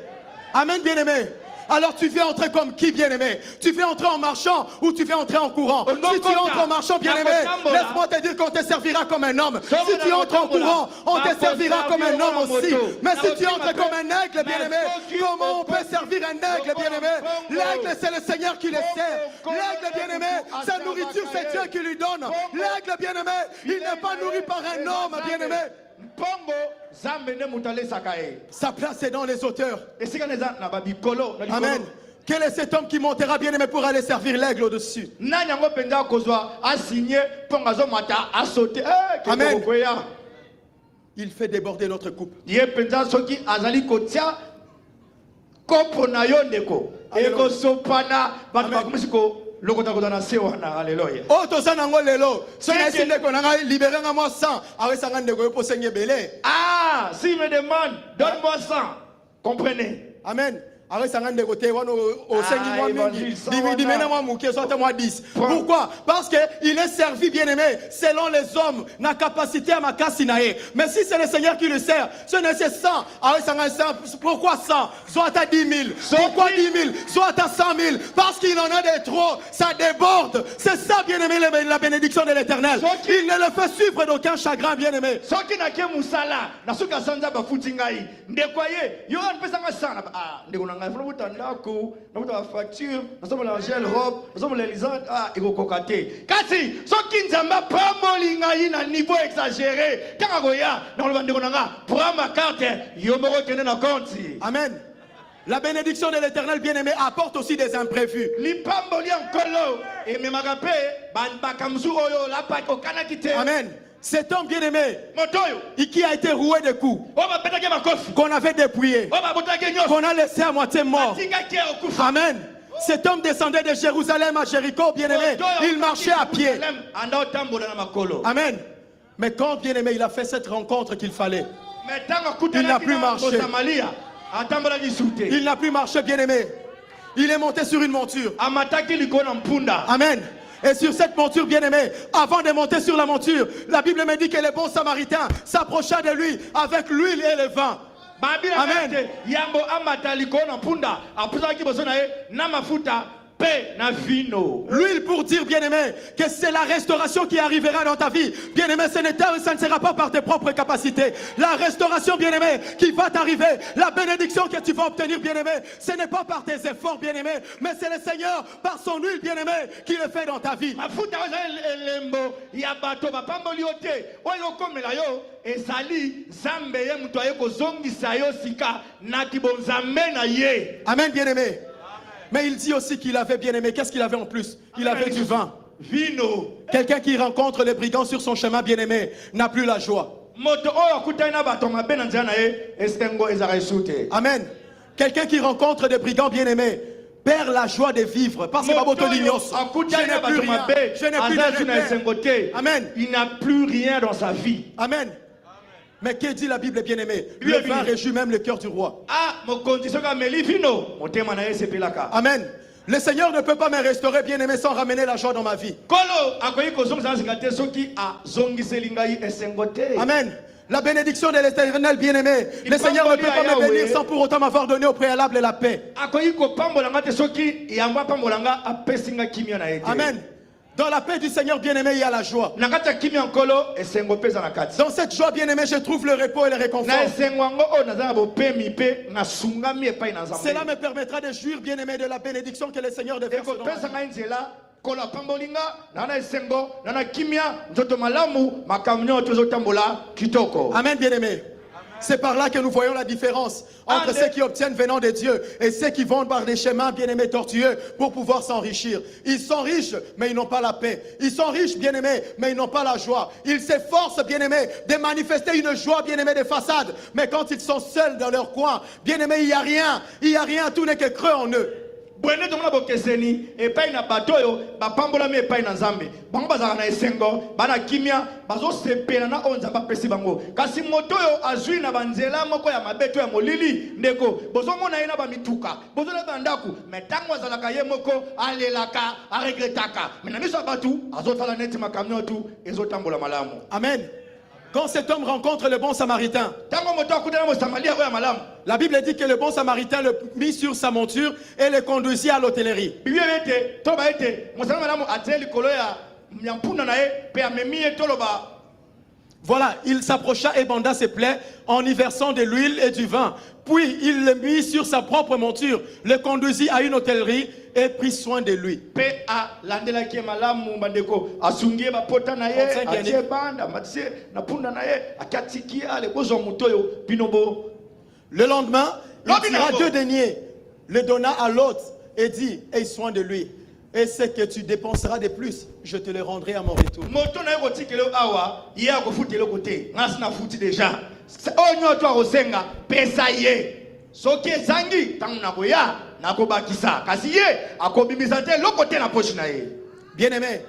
Amen, bien-aimé. Alors tu viens entrer comme qui, bien-aimé? Tu viens entrer en marchant ou tu viens entrer en courant? Si tu entres en marchant, bien-aimé, laisse-moi te dire qu'on te servira comme un homme. Si tu entres en courant, on te servira comme un homme aussi. Mais si tu entres comme un aigle, bien-aimé, comment on peut servir un aigle, bien-aimé? L'aigle, c'est le Seigneur qui le sert. L'aigle, bien-aimé, sa nourriture, c'est Dieu qui lui donne. L'aigle, bien-aimé, il n'est pas nourri par un homme, bien-aimé. Sa place est dans les hauteurs. Amen. Quel est cet homme qui montera, bien-aimé, pour aller servir l'aigle au-dessus? Amen. Il fait déborder notre coupe. kopo na yo ndeko ekosopana bato bakomisiko lokota kota se wana. Alléluia. Oh, to ça nango lelo. So na esi ndeko nanga libéré nga moi 100. Awe sanga ndeko yo posenge belé. Ah, s'il me demande, donne-moi 100. Comprenez? Amen. Awe sanga ndeko te wano o sengi moi mingi. Di mena moi muke so ta moi 10. Pourquoi? Parce que il est servi bien-aimé selon les hommes, na capacité à makasi na ye. Mais si c'est le Seigneur qui le sert, ce n'est que 100. Awe sanga 100. Pourquoi 100? Soit à 10 000. Pourquoi 10 000? Soit à 100 000. Parce qu'il en a de trop. Ça déborde. C'est ça, bien-aimé, la bénédiction de l'Éternel. Il ne le fait suivre d'aucun chagrin, bien-aimé. Soki na ke musala, na suka sanza ba futingai. Ndekwaye, yo an pesanga sana. Ah, ndeko nanga funa butandako, na buta facture, na somo la gel robe, na somo la lisande, ah, ego kokate. Kasi, soki nzamba pamoli ngai na niveau exagéré. Kaka goya, na lo ndeko nanga, prends ma carte, yo moko kene na compte. Amen. La bénédiction de l'Éternel bien-aimé apporte aussi des imprévus. Amen. Cet homme bien-aimé qui a été roué de coups, qu'on avait dépouillé, qu'on a laissé à moitié mort. Amen. Cet homme descendait de Jérusalem à Jéricho, bien-aimé. Il marchait à pied. Amen. Mais quand, bien-aimé, il a fait cette rencontre qu'il fallait, il n'a plus marché. Il n'a plus marché, bien-aimé. Il est monté sur une monture. Amen. Et sur cette monture, bien-aimé, avant de monter sur la monture, la Bible me dit que les bons samaritains s'approcha de lui avec l'huile et le vin. Amen. L'huile pour dire, bien-aimé, que c'est la restauration qui arrivera dans ta vie. Bien-aimé, ça ne sera pas par tes propres capacités. La restauration, bien-aimé, qui va t'arriver, la bénédiction que tu vas obtenir, bien-aimé, ce n'est pas par tes efforts, bien-aimé, mais c'est le Seigneur, par son huile, bien-aimé, qui le fait dans ta vie. Amen, bien-aimé. Mais il dit aussi qu'il avait bien aimé. Qu'est-ce qu'il avait en plus? Il avait du vin. Vino. Quelqu'un qui rencontre les brigands sur son chemin bien aimé n'a plus la joie. Amen. Quelqu'un qui rencontre des brigands bien aimés perd la joie de vivre. Parce que je n'ai plus rien. Je n'ai plus de repère. Amen. Il n'a plus rien dans sa vie. Amen. Mais que dit la Bible bien-aimée? Le vin réjouit même le cœur du roi. Amen. Le Seigneur ne peut pas me restaurer bien-aimé sans ramener la joie dans ma vie. Amen. La bénédiction de l'Éternel bien-aimé. Le Seigneur ne peut pas me bénir sans pour autant m'avoir donné au préalable la paix. Amen. Dans la paix du Seigneur bien-aimé, il y a la joie. Dans cette joie bien-aimé, je trouve le repos et le réconfort. Cela me permettra de jouir bien-aimé de la bénédiction que le Seigneur déverse dans ma vie. Amen bien-aimé. C'est par là que nous voyons la différence entre ceux qui obtiennent venant de Dieu et ceux qui vont par des chemins bien-aimés tortueux pour pouvoir s'enrichir. Ils sont riches, mais ils n'ont pas la paix. Ils sont riches, bien-aimés, mais ils n'ont pas la joie. Ils s'efforcent, bien-aimés, de manifester une joie, bien-aimés, de façade. Mais quand ils sont seuls dans leur coin, bien-aimés, il n'y a rien. Il n'y a rien, tout n'est que creux en eux. Bwene tomona bokeseni epai na batoyo bapambola me epai na nzambe bango bazaka na esengo bana kimia bazo sepela na onza bapesi bango kasi motoyo azwi na banzela moko ya mabeto ya molili ndeko bozomona ye na bamituka bozola bandaku metango azalaka ye moko alelaka aregretaka mena miso batu azotala neti makamyo tu ezotambola malamu. Amen. Quand cet homme rencontre le bon samaritain, la Bible dit que le bon samaritain le mit sur sa monture et le conduisit à l'hôtellerie. Voilà, il s'approcha et banda ses plaies en y versant de l'huile et du vin. Puis il le mit sur sa propre monture, le conduisit à une hôtellerie et prit soin de lui. Le lendemain, il tira 2 deniers, le donna à l'autre et dit, aie soin de lui. Et ce que tu dépenseras de plus, je te le rendrai à mon retour. soki ezangi tangu nakoya nakobakisa kasi ye akobimisa te lokote na poche na ye. Bien-aimés,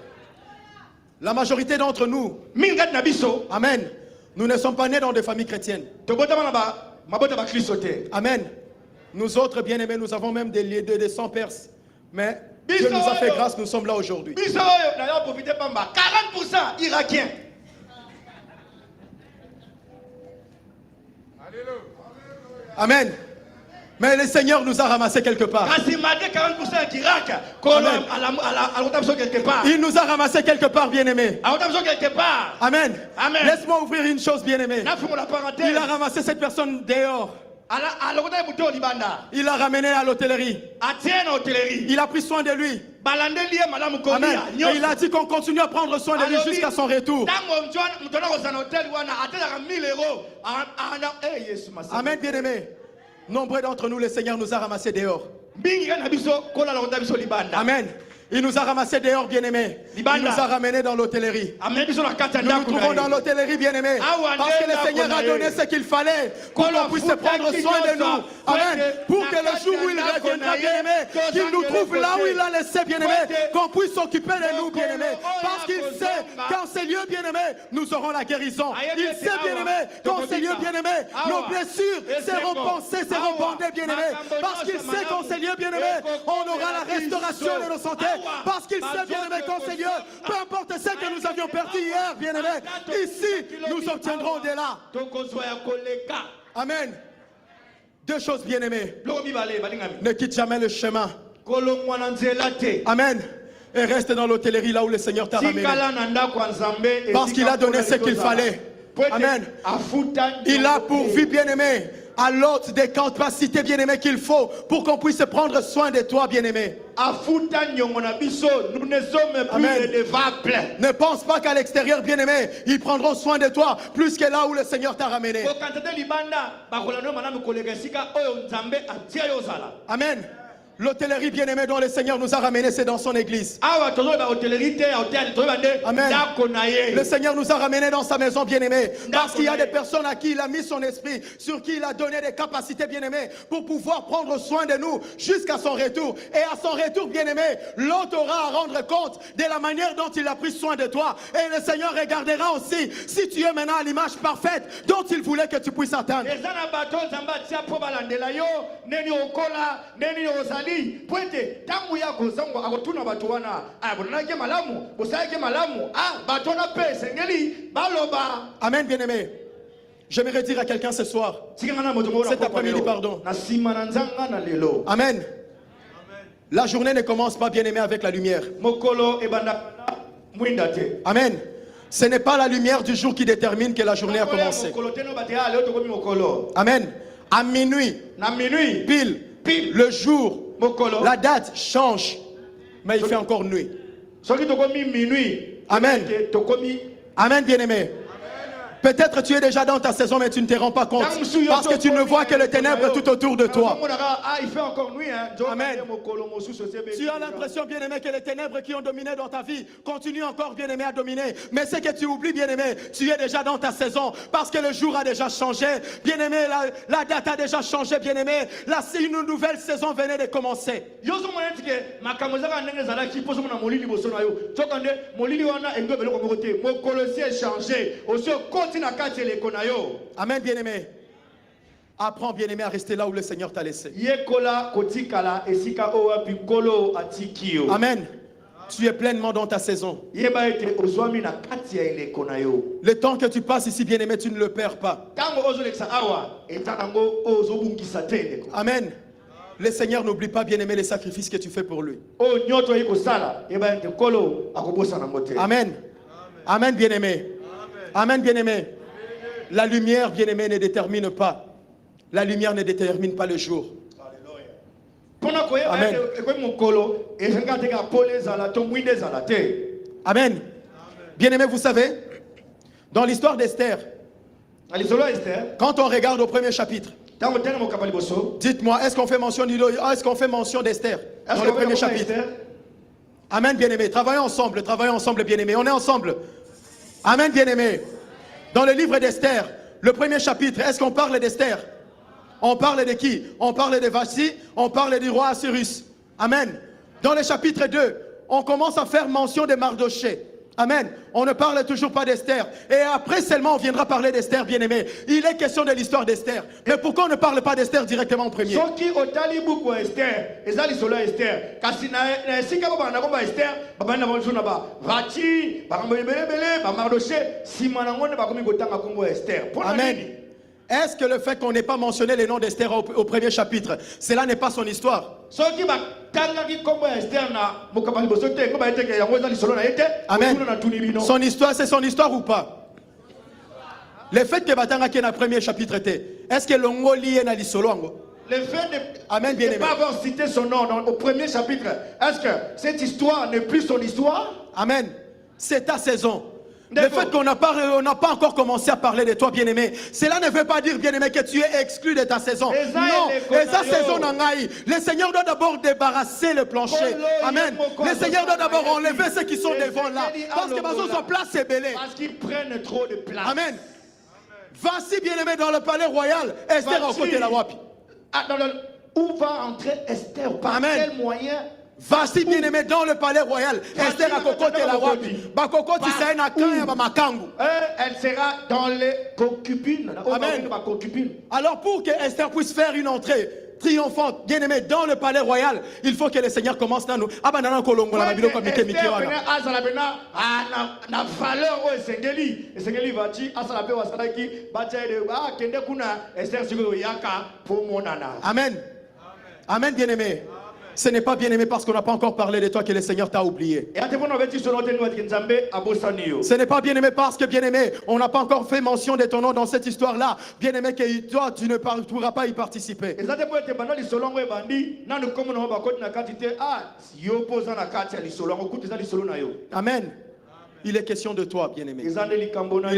la majorité d'entre nous, Mingat na biso amen, nous ne sommes pas nés dans des familles chrétiennes. tobotama na ba mabota ba Kristo te. Amen. Nous autres, bien-aimés, nous avons même des sangs perses. Mais Dieu nous a fait grâce, nous sommes là aujourd'hui. Biso oyo na yo profiter pamba 40% irakien. Amen. Mais le Seigneur nous a ramassés quelque part. Kasi mate 40% Irak kolo ala quelque part. Il nous a ramassés quelque part, bien-aimés. Ala quelque part. Amen. Amen. Laisse-moi ouvrir une chose, bien-aimé. Na fumo la parenthèse. Il a ramassé cette personne dehors. Ala buto libanda. Il l'a ramené à l'hôtellerie. Atiena hôtellerie. Il a pris soin de lui. Balande lié madame Amen. Kolia. Et il a dit qu'on continue à prendre soin de lui jusqu'à son retour. Tango mtona ko sana hôtel wana atela 1000 euros. Ana Yesu masa. Amen, bien-aimés. Nombreux d'entre nous, le Seigneur nous a ramassés dehors. Bingi kana biso kola la konta biso libanda. Amen. Il nous a ramassés dehors, bien-aimés. Il nous a ramenés dans l'hôtellerie. Amen biso na kata Nous nous trouvons dans l'hôtellerie, bien-aimés. Parce que le Seigneur a donné ce qu'il fallait pour qu'on puisse prendre soin de nous. Amen. Pour que le jour où il reviendra, bien-aimés, qu'il nous trouve là où il a laissé, bien-aimés, qu'on puisse s'occuper de nous, bien-aimés. Parce qu'il sait qu'en ces lieux, bien-aimés, nous aurons la guérison. Il sait, bien-aimés, qu'en ces lieux, bien-aimés, nos blessures seront pansées, seront bandées, bien-aimés. Parce qu'il sait qu'en ces lieux, bien-aimés, on aura la restauration de nos santé. Parce qu'il sait, bien-aimés, qu'en ces lieux, peu importe ce que nous avions perdu hier, bien-aimés, ici, nous obtiendrons de là. Amen. Deux choses, bien-aimés. Ne quitte jamais le chemin. Amen. Et reste dans l'hôtellerie là où le Seigneur t'a ramené. Parce qu'il a donné ce qu'il fallait. Amen. Il a pourvu, bien-aimé, à l'autre des capacités, bien-aimé, qu'il faut pour qu'on puisse prendre soin de toi, bien-aimé. Amen. Ne pense pas qu'à l'extérieur, bien-aimé, ils prendront soin de toi plus que là où le Seigneur t'a ramené. Amen. L'hôtellerie, bien-aimée, dont le Seigneur nous a ramené, c'est dans son église. Amen. Le Seigneur nous a ramené dans sa maison, bien-aimée, parce qu'il y a des personnes à qui il a mis son esprit, sur qui il a donné des capacités, bien-aimées, pour pouvoir prendre soin de nous jusqu'à son retour. Et à son retour, bien-aimé, l'autre aura à rendre compte de la manière dont il a pris soin de toi. Et le Seigneur regardera aussi si tu es maintenant à l'image parfaite dont il voulait que tu puisses atteindre. Pointe tangu ya kozango akotuna bato wana abonaki malamu bosaki malamu bato na pe sengeli baloba. Amen, bien-aimé. J'aimerais dire à quelqu'un ce soir, cet après-midi, pardon. Amen. La journée ne commence pas, bien-aimé, avec la lumière. Amen. Ce n'est pas la lumière du jour qui détermine que la journée a commencé. Amen. À minuit, pile, le jour, la date change, mais il fait encore nuit. Amen. Amen, bien-aimé. Peut-être tu es déjà dans ta saison, mais tu ne te rends pas compte. Parce que tu ne vois que les ténèbres tout autour de toi. Amen. Tu as l'impression, bien-aimé, que les ténèbres qui ont dominé dans ta vie continuent encore, bien-aimé, à dominer. Mais ce que tu oublies, bien-aimé, tu es déjà dans ta saison. Parce que le jour a déjà changé. Bien-aimé, la date a déjà changé, bien-aimé. Une nouvelle saison venait de commencer. Amen, bien-aimé. Apprends, bien-aimé, à rester là où le Seigneur t'a laissé. Amen. Tu es pleinement dans ta saison. Le temps que tu passes ici, bien-aimé, tu ne le perds pas. Amen. Le Seigneur n'oublie pas, bien-aimé, les sacrifices que tu fais pour lui. Amen. Amen, bien-aimé. Amen, bien-aimé. La lumière, bien-aimé, ne détermine pas. La lumière ne détermine pas le jour. Amen. Amen. Bien-aimé, vous savez, dans l'histoire d'Esther, quand on regarde au premier chapitre, dites-moi, est-ce qu'on fait mention d'Esther dans le premier chapitre? Amen, bien-aimé. Travaillons ensemble, bien-aimé. On est ensemble. Amen, bien-aimé. Dans le livre d'Esther, le premier chapitre, est-ce qu'on parle d'Esther? On parle de qui? On parle de Vashti, on parle du roi Assyrus. Amen. Dans le chapitre 2, on commence à faire mention de Mardoché. Amen. On ne parle toujours pas d'Esther. Et après seulement, on viendra parler d'Esther, bien-aimé. Il est question de l'histoire d'Esther. Mais pourquoi on ne parle pas d'Esther directement en premier? Soki otali buku Esther, ezali solo Esther. Kasi na esika ba na komba Esther, ba na bonjuna ba. Vati, ba mbelebele, ba Mardoché, simana ngone ba komi kotanga kombo Esther. Amen. Est-ce que le fait qu'on n'ait pas mentionné les noms d'Esther au premier chapitre, cela n'est pas son histoire? Amen. Son histoire, c'est son histoire ou pas? Le fait que Batanga qui est dans le premier chapitre était, est-ce que l'ongo lié na l'isoloango? Le fait Amen, de ne pas avoir cité son nom au premier chapitre, est-ce que cette histoire n'est plus son histoire? Amen. C'est ta saison. Le fait qu'on n'a pas encore commencé à parler de toi, bien-aimé, cela ne veut pas dire, bien-aimé, que tu es exclu de ta saison. Non, et sa saison n'engaille. Le Seigneur doit d'abord débarrasser le plancher. Amen. Le Seigneur doit d'abord enlever ceux qui sont devant là. Parce que sa place est belée. Parce qu'ils prennent trop de place. Amen. Voici, bien-aimé, dans le palais royal, Esther à côté de la Wapi. Où va entrer Esther? Par quel moyen? Voici, bien-aimé, dans le palais royal, Esther à côté de la Wapi. Elle sera dans les concubines. Amen. Alors pour que Esther puisse faire une entrée triomphante, bien-aimé, dans le palais royal, il faut que le Seigneur commence à nous. Amen. Amen, bien-aimé. Ce n'est pas bien-aimé parce qu'on n'a pas encore parlé de toi que le Seigneur t'a oublié. Ce n'est pas bien-aimé parce que, bien-aimé, on n'a pas encore fait mention de ton nom dans cette histoire-là. Bien-aimé, que toi, tu ne pourras pas y participer. Amen. Il est question de toi, bien-aimé. Il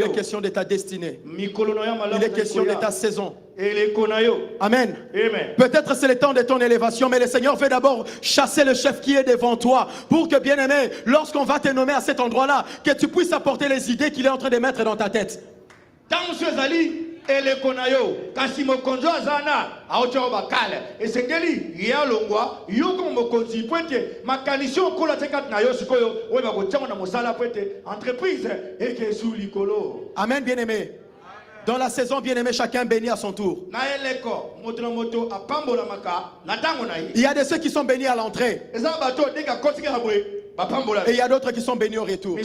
est question de ta destinée. Il est question de ta saison. Amen. Peut-être c'est le temps de ton élévation, mais le Seigneur veut d'abord chasser le chef qui est devant toi pour que, bien-aimé, lorsqu'on va te nommer à cet endroit-là, que tu puisses apporter les idées qu'il est en train de mettre dans ta tête. Kasi mokonzo azana aocho bakale esengeli ya longwa yoko mokonzi pwete makanisho kola teka na yo sikoyo we ba kochama na mosala pwete entreprise eke sous likolo. Amen, bien-aimé. Dans la saison, bien-aimé, chacun bénit à son tour. Il y a de ceux qui sont bénis à l'entrée. Et il y a d'autres qui sont bénis au retour.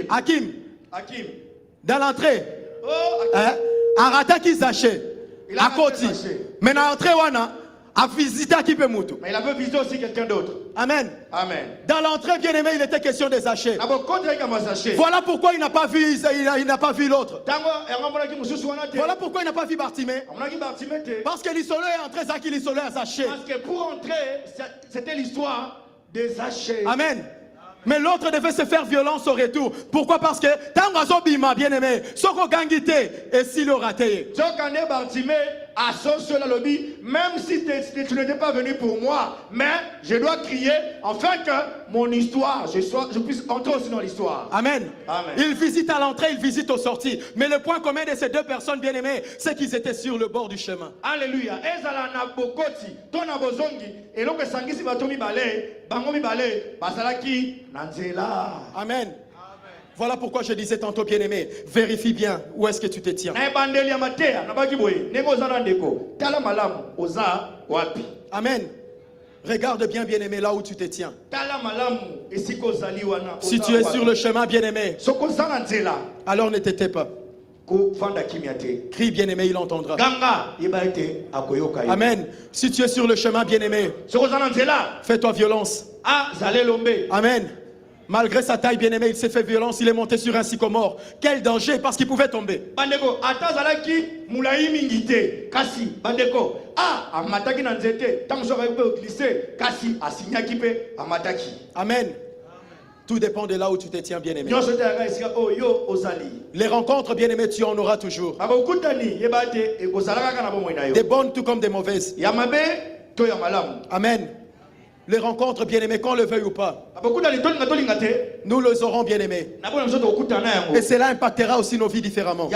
Hakim. Dans l'entrée. Arata qui zaché. À côté. Mais dans l'entrée, a visité qui peut moutou. Mais il avait visité aussi quelqu'un d'autre. Amen. Amen. Dans l'entrée, bien-aimé, il était question de Zaché. Voilà pourquoi il n'a pas vu, il n'a pas vu l'autre. Voilà pourquoi il n'a pas vu Bartimée. Parce que l'isolo est entré, Zaki l'isolo à Zaché. Parce que pour entrer, c'était l'histoire de Zaché. Amen. Mais l'autre devait se faire violence au retour. Pourquoi? Parce que Tangazo Bima, bien-aimé, Soko Gangité et si le raté. Même si tu n'étais pas venu pour moi, mais je dois crier afin que mon histoire, je puisse entrer aussi dans l'histoire. Amen. Amen. Il visite à l'entrée, il visite aux sorties. Mais le point commun de ces deux personnes bien-aimées, c'est qu'ils étaient sur le bord du chemin. Alléluia. Amen. Voilà pourquoi je disais tantôt, bien-aimé, vérifie bien où est-ce que tu te tiens. Amen. Regarde bien, bien-aimé, là où tu te tiens. Si tu es sur le chemin, bien-aimé, alors ne t'étais pas. Crie, bien-aimé, il entendra. Amen. Si tu es sur le chemin, bien-aimé, fais-toi violence. Amen. Malgré sa taille, bien-aimé, il s'est fait violence, il est monté sur un sycomore. Quel danger, parce qu'il pouvait tomber. Amen. Tout dépend de là où tu te tiens, bien-aimé. Les rencontres, bien-aimé, tu en auras toujours. Des bonnes tout comme des mauvaises. Amen. Les rencontres, bien-aimés, qu'on le veuille ou pas, nous les aurons, bien-aimés. Et cela impactera aussi nos vies différemment.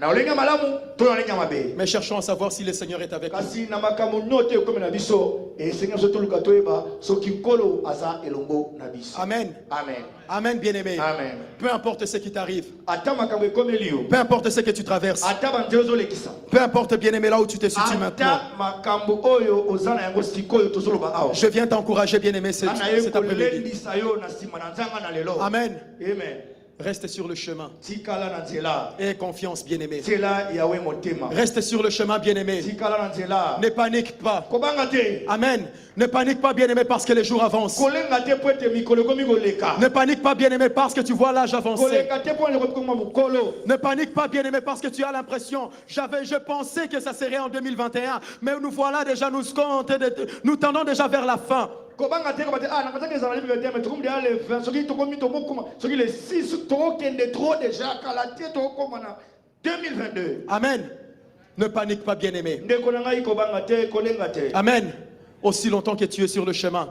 na olenga malamu to na olenga mabe. Mais cherchons à savoir si le Seigneur est avec nous. Kasi na makambo note comme na biso et Seigneur soto luka toyeba soki nkolo aza elongo na biso. Amen. Amen. Amen, bien-aimé. Amen. Peu importe ce qui t'arrive. Ata makambo ekomeli Peu importe ce que tu traverses. ata banzezo lekisa. Peu importe, bien-aimé, là où tu te situes maintenant. Ata makambo oyo ozana yango sikoyo tozoloba awa. Je viens t'encourager, bien-aimé, cet après-midi. Amen. Amen. Reste sur le chemin. Aie confiance, bien-aimé. Reste sur le chemin, bien-aimé. Ne panique pas. Amen. Ne panique pas, bien-aimé, parce que les jours avancent. Ne panique pas, bien-aimé, parce que tu vois l'âge avancer. Ne panique pas, bien-aimé, parce que tu as l'impression, je pensais que ça serait en 2021, mais nous voilà déjà, nous tendons déjà vers la fin. Amen. Ne panique pas, bien-aimé. Amen. Aussi longtemps que tu es sur le chemin,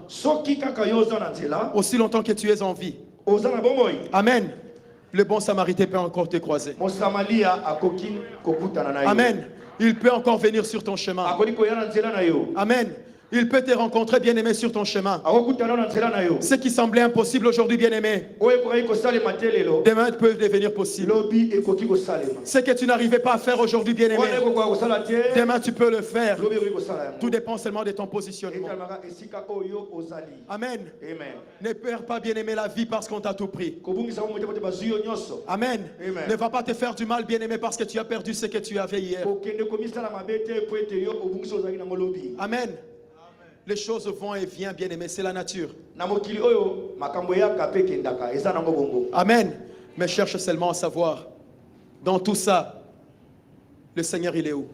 aussi longtemps que tu es en vie. Amen. Le bon Samaritain peut encore te croiser. Amen. Il peut encore venir sur ton chemin. Amen. Il peut te rencontrer, bien-aimé, sur ton chemin. Ce qui semblait impossible aujourd'hui, bien-aimé, demain peut devenir possible. Ce que tu n'arrivais pas à faire aujourd'hui, bien-aimé, demain tu peux le faire. Tout dépend seulement de ton positionnement. Amen. Ne perds pas, bien-aimé, la vie parce qu'on t'a tout pris. Amen. Ne va pas te faire du mal, bien-aimé, parce que tu as perdu ce que tu avais hier. Amen. Les choses vont et viennent, bien-aimé, c'est la nature. Amen. Mais cherche seulement à savoir, dans tout ça, le Seigneur, il est où?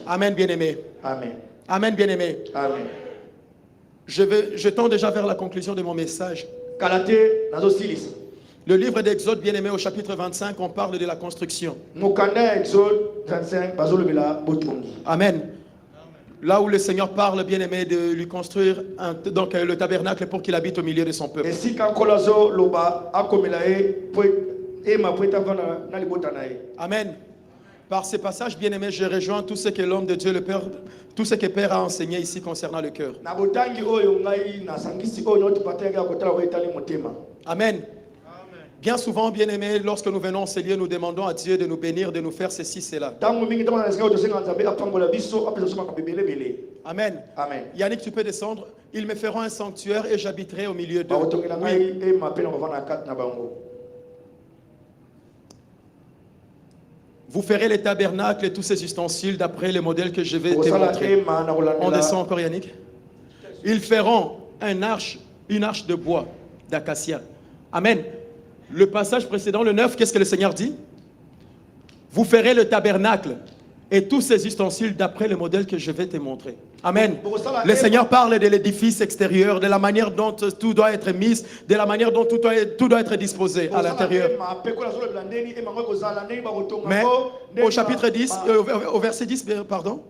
Amen, bien-aimé. Amen. Amen, bien-aimé. Amen. Je tends déjà vers la conclusion de mon message. Le livre d'Exode, bien-aimé, au chapitre 25, on parle de la construction. Amen. Là où le Seigneur parle, bien-aimé, de lui construire le tabernacle pour qu'il habite au milieu de son peuple. Amen. Par ces passages, bien-aimés, je rejoins tout ce que l'homme de Dieu, le Père, tout ce que Père a enseigné ici concernant le cœur. Amen. Bien souvent, bien-aimés, lorsque nous venons en ces lieux, nous demandons à Dieu de nous bénir, de nous faire ceci, cela. Amen. Amen. Yannick, tu peux descendre. Ils me feront un sanctuaire et j'habiterai au milieu d'eux. Vous ferez les tabernacles et tous ces ustensiles d'après le modèle que je vais te montrer. On descend encore, Yannick. Ils feront une arche de bois, d'acacia. Amen. Le passage précédent, le 9, qu'est-ce que le Seigneur dit? Vous ferez le tabernacle et tous ces ustensiles d'après le modèle que je vais te montrer. Amen. Le Seigneur parle de l'édifice extérieur, de la manière dont tout doit être mis, de la manière dont tout doit être disposé à l'intérieur. Mais au chapitre 10, au verset 10, pardon,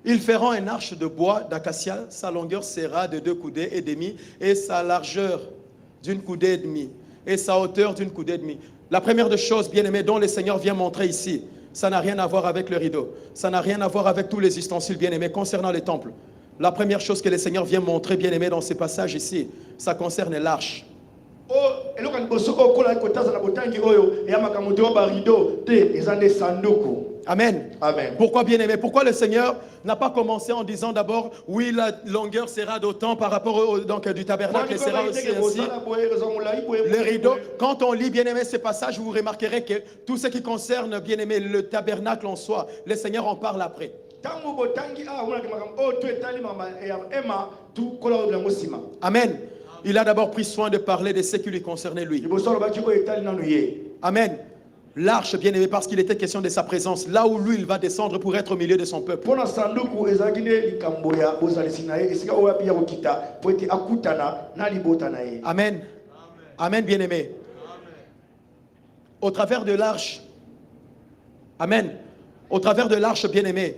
ils feront une arche de bois d'acacia, sa longueur sera de 2 coudées et demi et sa largeur d'une coudée et demie et sa hauteur d'une coudée et demie. La première des choses, bien-aimés, dont le Seigneur vient montrer ici, ça n'a rien à voir avec le rideau. Ça n'a rien à voir avec tous les ustensiles, bien-aimés, concernant les temples. La première chose que le Seigneur vient montrer, bien-aimés, dans ces passages ici, ça concerne l'arche. Amen. Amen. Pourquoi, bien-aimé? Pourquoi le Seigneur n'a pas commencé en disant d'abord, oui, la longueur sera d'autant par rapport du tabernacle, sera aussi ainsi. Le rideau, quand on lit, bien-aimé, ces passages, vous remarquerez que tout ce qui concerne, bien-aimé, le tabernacle en soi, le Seigneur en parle après. Amen. Il a d'abord pris soin de parler de ce qui lui concernait lui. Amen. L'arche, bien-aimé, parce qu'il était question de sa présence, là où lui, il va descendre pour être au milieu de son peuple. Amen. Amen, bien-aimé. Au travers de l'arche, amen. Au travers de l'arche, bien-aimé,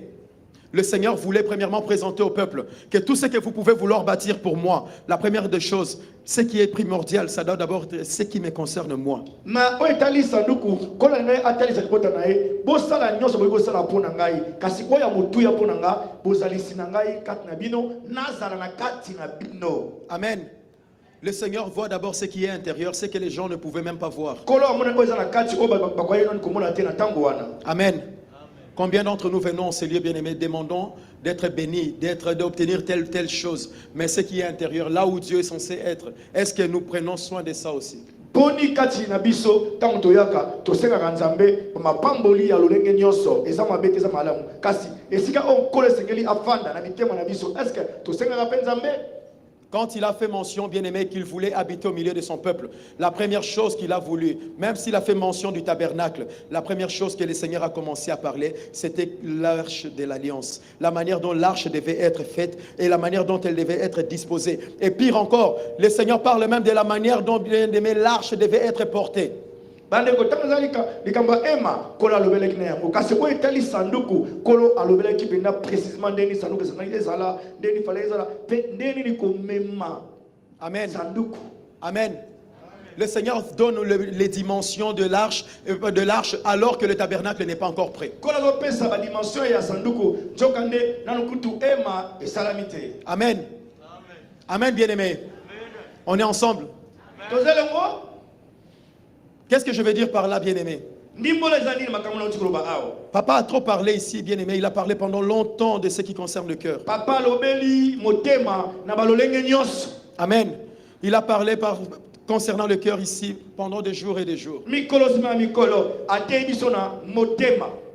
le Seigneur voulait premièrement présenter au peuple que tout ce que vous pouvez vouloir bâtir pour moi, la première des choses, ce qui est primordial, ça doit d'abord être ce qui me concerne moi. Na oetali sanduku kola ngai atali sa kota na ye bosala nyonso boyi kosala mpona ngai kasi oya motuya mpona nga bozalisi na ngai kati na bino nazala na kati na bino. Amen. Le Seigneur voit d'abord ce qui est intérieur, ce que les gens ne pouvaient même pas voir. Kolo amona oyo eza na kati oyo bakoyi nani komona te na ntango wana. Amen. Combien d'entre nous venons en ces lieux bien-aimés, demandons d'être bénis, d'obtenir telle chose. Mais ce qui est intérieur, là où Dieu est censé être, est-ce que nous prenons soin de ça aussi? Poni kati na biso tango toyaka tosengaka nzambe mapamboli ya lolenge nyonso eza mabe te eza malamu kasi esika oyo nkolo esengeli afanda na mitema na biso eske tosengaka mpe nzambe? Quand il a fait mention, bien-aimé, qu'il voulait habiter au milieu de son peuple, la première chose qu'il a voulu, même s'il a fait mention du tabernacle, la première chose que le Seigneur a commencé à parler, c'était l'arche de l'alliance. La manière dont l'arche devait être faite et la manière dont elle devait être disposée. Et pire encore, le Seigneur parle même de la manière dont, bien-aimé, l'arche devait être portée. Bandeko tanzalika likamba ema kola lobeleki na yango kasi ko etali sanduku kolo alobeleki pena précisément ndeni sanduku ezala ndeni fala ezala pe ndeni ni komema. Amen. Sanduku. Amen. Le Seigneur donne les dimensions de l'arche alors que le tabernacle n'est pas encore prêt. Kola go pesa ba dimension ya sanduku jokande nanukutu ema esalamite. Amen. Amen, bien-aimé. On est ensemble. Tozelengo. Qu'est-ce que je veux dire par là, bien-aimé? Papa a trop parlé ici, bien-aimé. Il a parlé pendant longtemps de ce qui concerne le cœur. Papa lobeli motema na balolenge nyonso. Amen. Il a parlé concernant le cœur ici pendant des jours et des jours.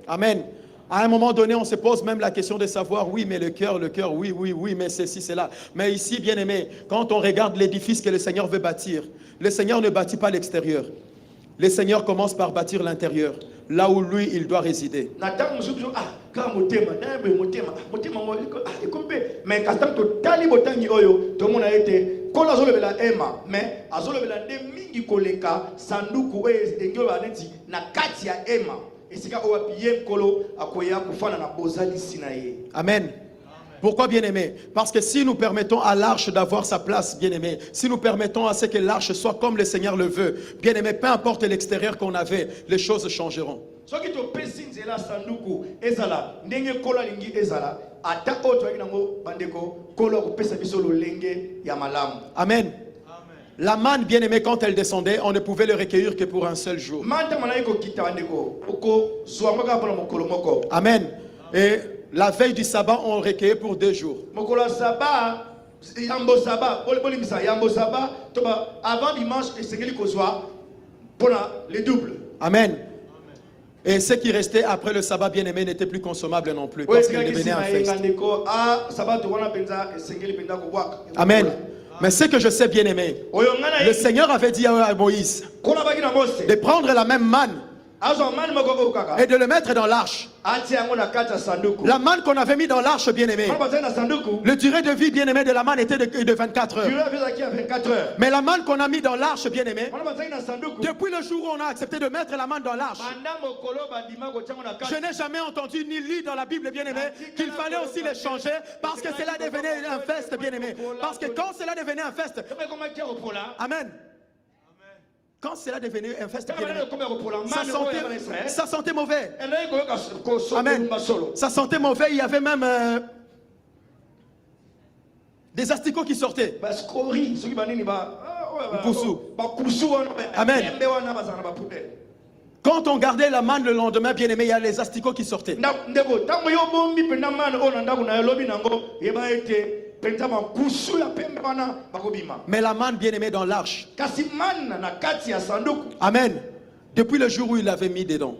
Amen. À un moment donné, on se pose même la question de savoir, oui, mais le cœur, oui, mais ceci, cela. Mais ici, bien-aimé, quand on regarde l'édifice que le Seigneur veut bâtir, le Seigneur ne bâtit pas l'extérieur. Le Seigneur commence par bâtir l'intérieur, là où lui, il doit résider. Amen. Pourquoi, bien-aimé? Parce que si nous permettons à l'arche d'avoir sa place, bien-aimé, si nous permettons à ce que l'arche soit comme le Seigneur le veut, bien-aimé, peu importe l'extérieur qu'on avait, les choses changeront. Amen. La manne, bien-aimée, quand elle descendait, on ne pouvait le recueillir que pour un seul jour. Amen. Et la veille du sabbat, on recueillait pour 2 jours. Avant dimanche, pour les doubles. Amen. Et ce qui restait après le sabbat, bien-aimé, n'était plus consommable non plus. Parce qu'il devenait un fest. Amen. Mais ce que je sais, bien-aimé, le Seigneur avait dit à Moïse de prendre la même manne et de le mettre dans l'arche. La manne qu'on avait mis dans l'arche, bien-aimé, le durée de vie, bien-aimé, de la manne était de 24 heures. Mais la manne qu'on a mis dans l'arche, bien-aimé, depuis le jour où on a accepté de mettre la manne dans l'arche, je n'ai jamais entendu ni lu dans la Bible, bien-aimé, qu'il fallait aussi les changer parce que cela devenait un fest, bien-aimé. Parce que quand cela devenait un fest, amen. Quand cela devenait un fest, ça sentait mauvais. Amen. Ça sentait mauvais. Il y avait même des asticots qui sortaient. Amen. Quand on gardait la manne le lendemain, bien aimé, il y a les asticots qui sortaient. Mais la manne, bien aimée, dans l'arche. Amen. Depuis le jour où il l'avait mis dedans.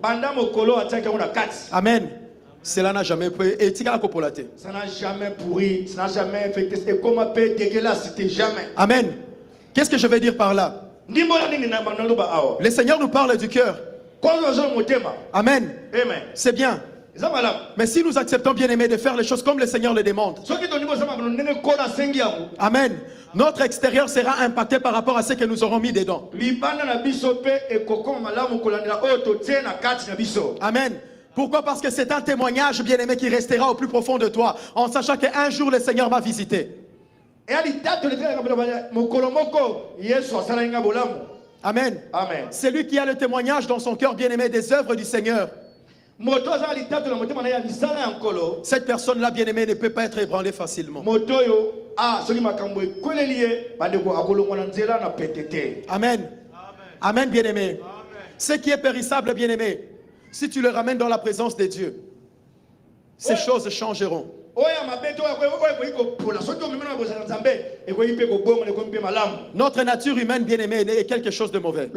Amen. Cela n'a jamais pourri. Et ça n'a jamais pourri. Ça n'a jamais infecté. Et comme un peu dégueulasse, c'était jamais. Amen. Qu'est-ce que je vais dire par là? Le Seigneur nous parle du cœur. Amen. C'est bien. Mais si nous acceptons, bien aimé, de faire les choses comme le Seigneur le demande, amen, notre extérieur sera impacté par rapport à ce que nous aurons mis dedans. Amen. Pourquoi? Parce que c'est un témoignage, bien-aimé, qui restera au plus profond de toi, en sachant qu'un jour le Seigneur m'a visité. Amen. Amen. C'est lui qui a le témoignage dans son cœur, bien-aimé, des œuvres du Seigneur. Cette personne-là, bien-aimée, ne peut pas être ébranlée facilement. Amen. Amen, bien-aimé. Ce qui est périssable, bien-aimé, si tu le ramènes dans la présence de Dieu, ces choses changeront. Notre nature humaine, bien-aimée, est quelque chose de mauvais.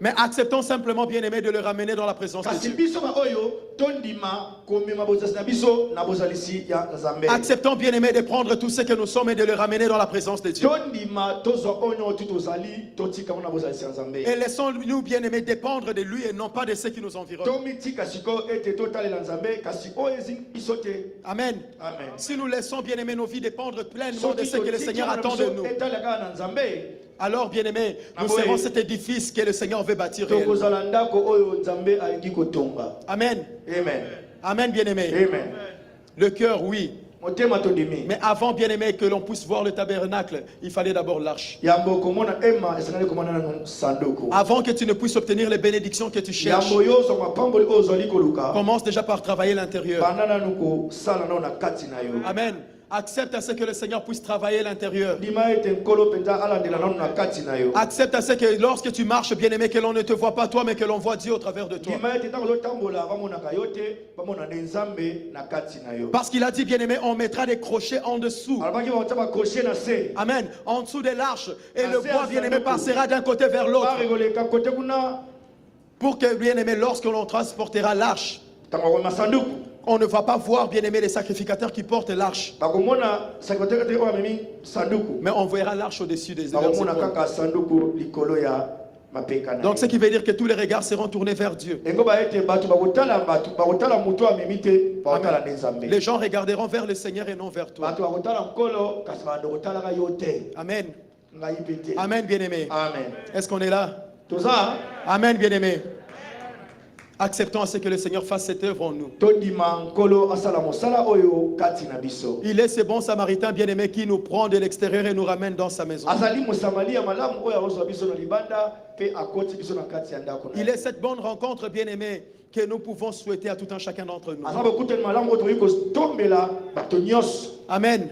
Mais acceptons simplement, bien-aimé, de le ramener dans la présence de Dieu. Acceptons, bien-aimé, de prendre tout ce que nous sommes et de le ramener dans la présence de Dieu. Et laissons-nous, bien-aimés, dépendre de lui et non pas de ceux qui nous environnent. Amen. Amen. Si nous laissons, bien-aimés, nos vies dépendre pleinement de ce que le Seigneur attend de nous, alors, bien-aimés, nous serons cet édifice que le Seigneur veut bâtir réellement. Amen. Amen. Amen, bien-aimés. Amen. Le cœur, oui. Mais avant, bien-aimé, que l'on puisse voir le tabernacle, il fallait d'abord l'arche. Avant que tu ne puisses obtenir les bénédictions que tu cherches, commence déjà par travailler l'intérieur. Amen. Accepte à ce que le Seigneur puisse travailler l'intérieur. Accepte à ce que lorsque tu marches, bien-aimé, que l'on ne te voit pas toi, mais que l'on voit Dieu au travers de toi. Parce qu'il a dit, bien-aimé, on mettra des crochets en dessous. Amen. En dessous de l'arche. Et le bois, bien-aimé, passera d'un côté vers l'autre. Pour que, bien-aimé, lorsque l'on transportera l'arche, on ne va pas voir, bien-aimé, les sacrificateurs qui portent l'arche. Mais on verra l'arche au-dessus des épaules. Donc ce qui veut dire que tous les regards seront tournés vers Dieu. Les gens regarderont vers le Seigneur et non vers toi. Amen. Amen, bien-aimé. Est-ce qu'on est là? Amen, bien-aimé. Acceptons à ce que le Seigneur fasse cette œuvre en nous. Il est ce bon samaritain bien-aimé qui nous prend de l'extérieur et nous ramène dans sa maison. Il est cette bonne rencontre bien-aimée que nous pouvons souhaiter à tout un chacun d'entre nous. Amen.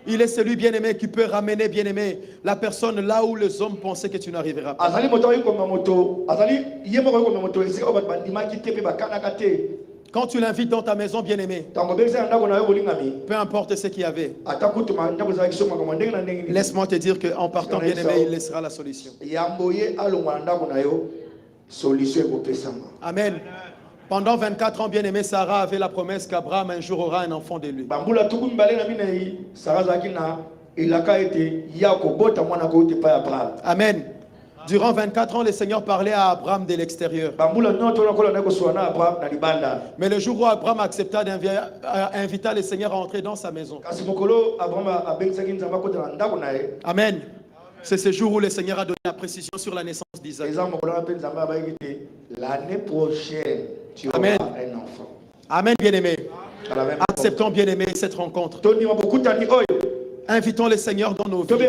Il est celui bien-aimé qui peut ramener bien-aimé la personne là où les hommes pensaient que tu n'arriveras pas. Quand tu l'invites dans ta maison bien-aimé, peu importe ce qu'il y avait, laisse-moi te dire qu'en partant bien-aimé, il laissera la solution. Amen. Pendant 24 ans, bien-aimé, Sarah avait la promesse qu'Abraham un jour aura un enfant de lui. Amen. Durant 24 ans, le Seigneur parlait à Abraham de l'extérieur. Mais le jour où Abraham accepta d'inviter le Seigneur à entrer dans sa maison. Amen. C'est ce jour où le Seigneur a donné la précision sur la naissance d'Isaac. L'année prochaine, tu auras Amen. un enfant. Amen, bien-aimé. Acceptons, bien-aimé, cette rencontre. Invitons le Seigneur dans nos vies.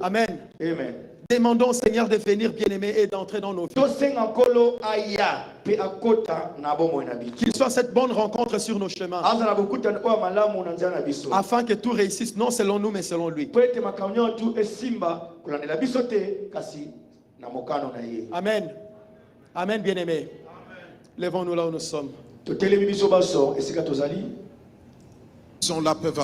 Amen. Amen. Demandons au Seigneur de venir, bien-aimé, et d'entrer dans nos vies. Qu'il soit cette bonne rencontre sur nos chemins. Afin que tout réussisse, non selon nous, mais selon lui. Amen. Amen, bien-aimé. Lèvons-nous là où nous sommes. Sont là peuvent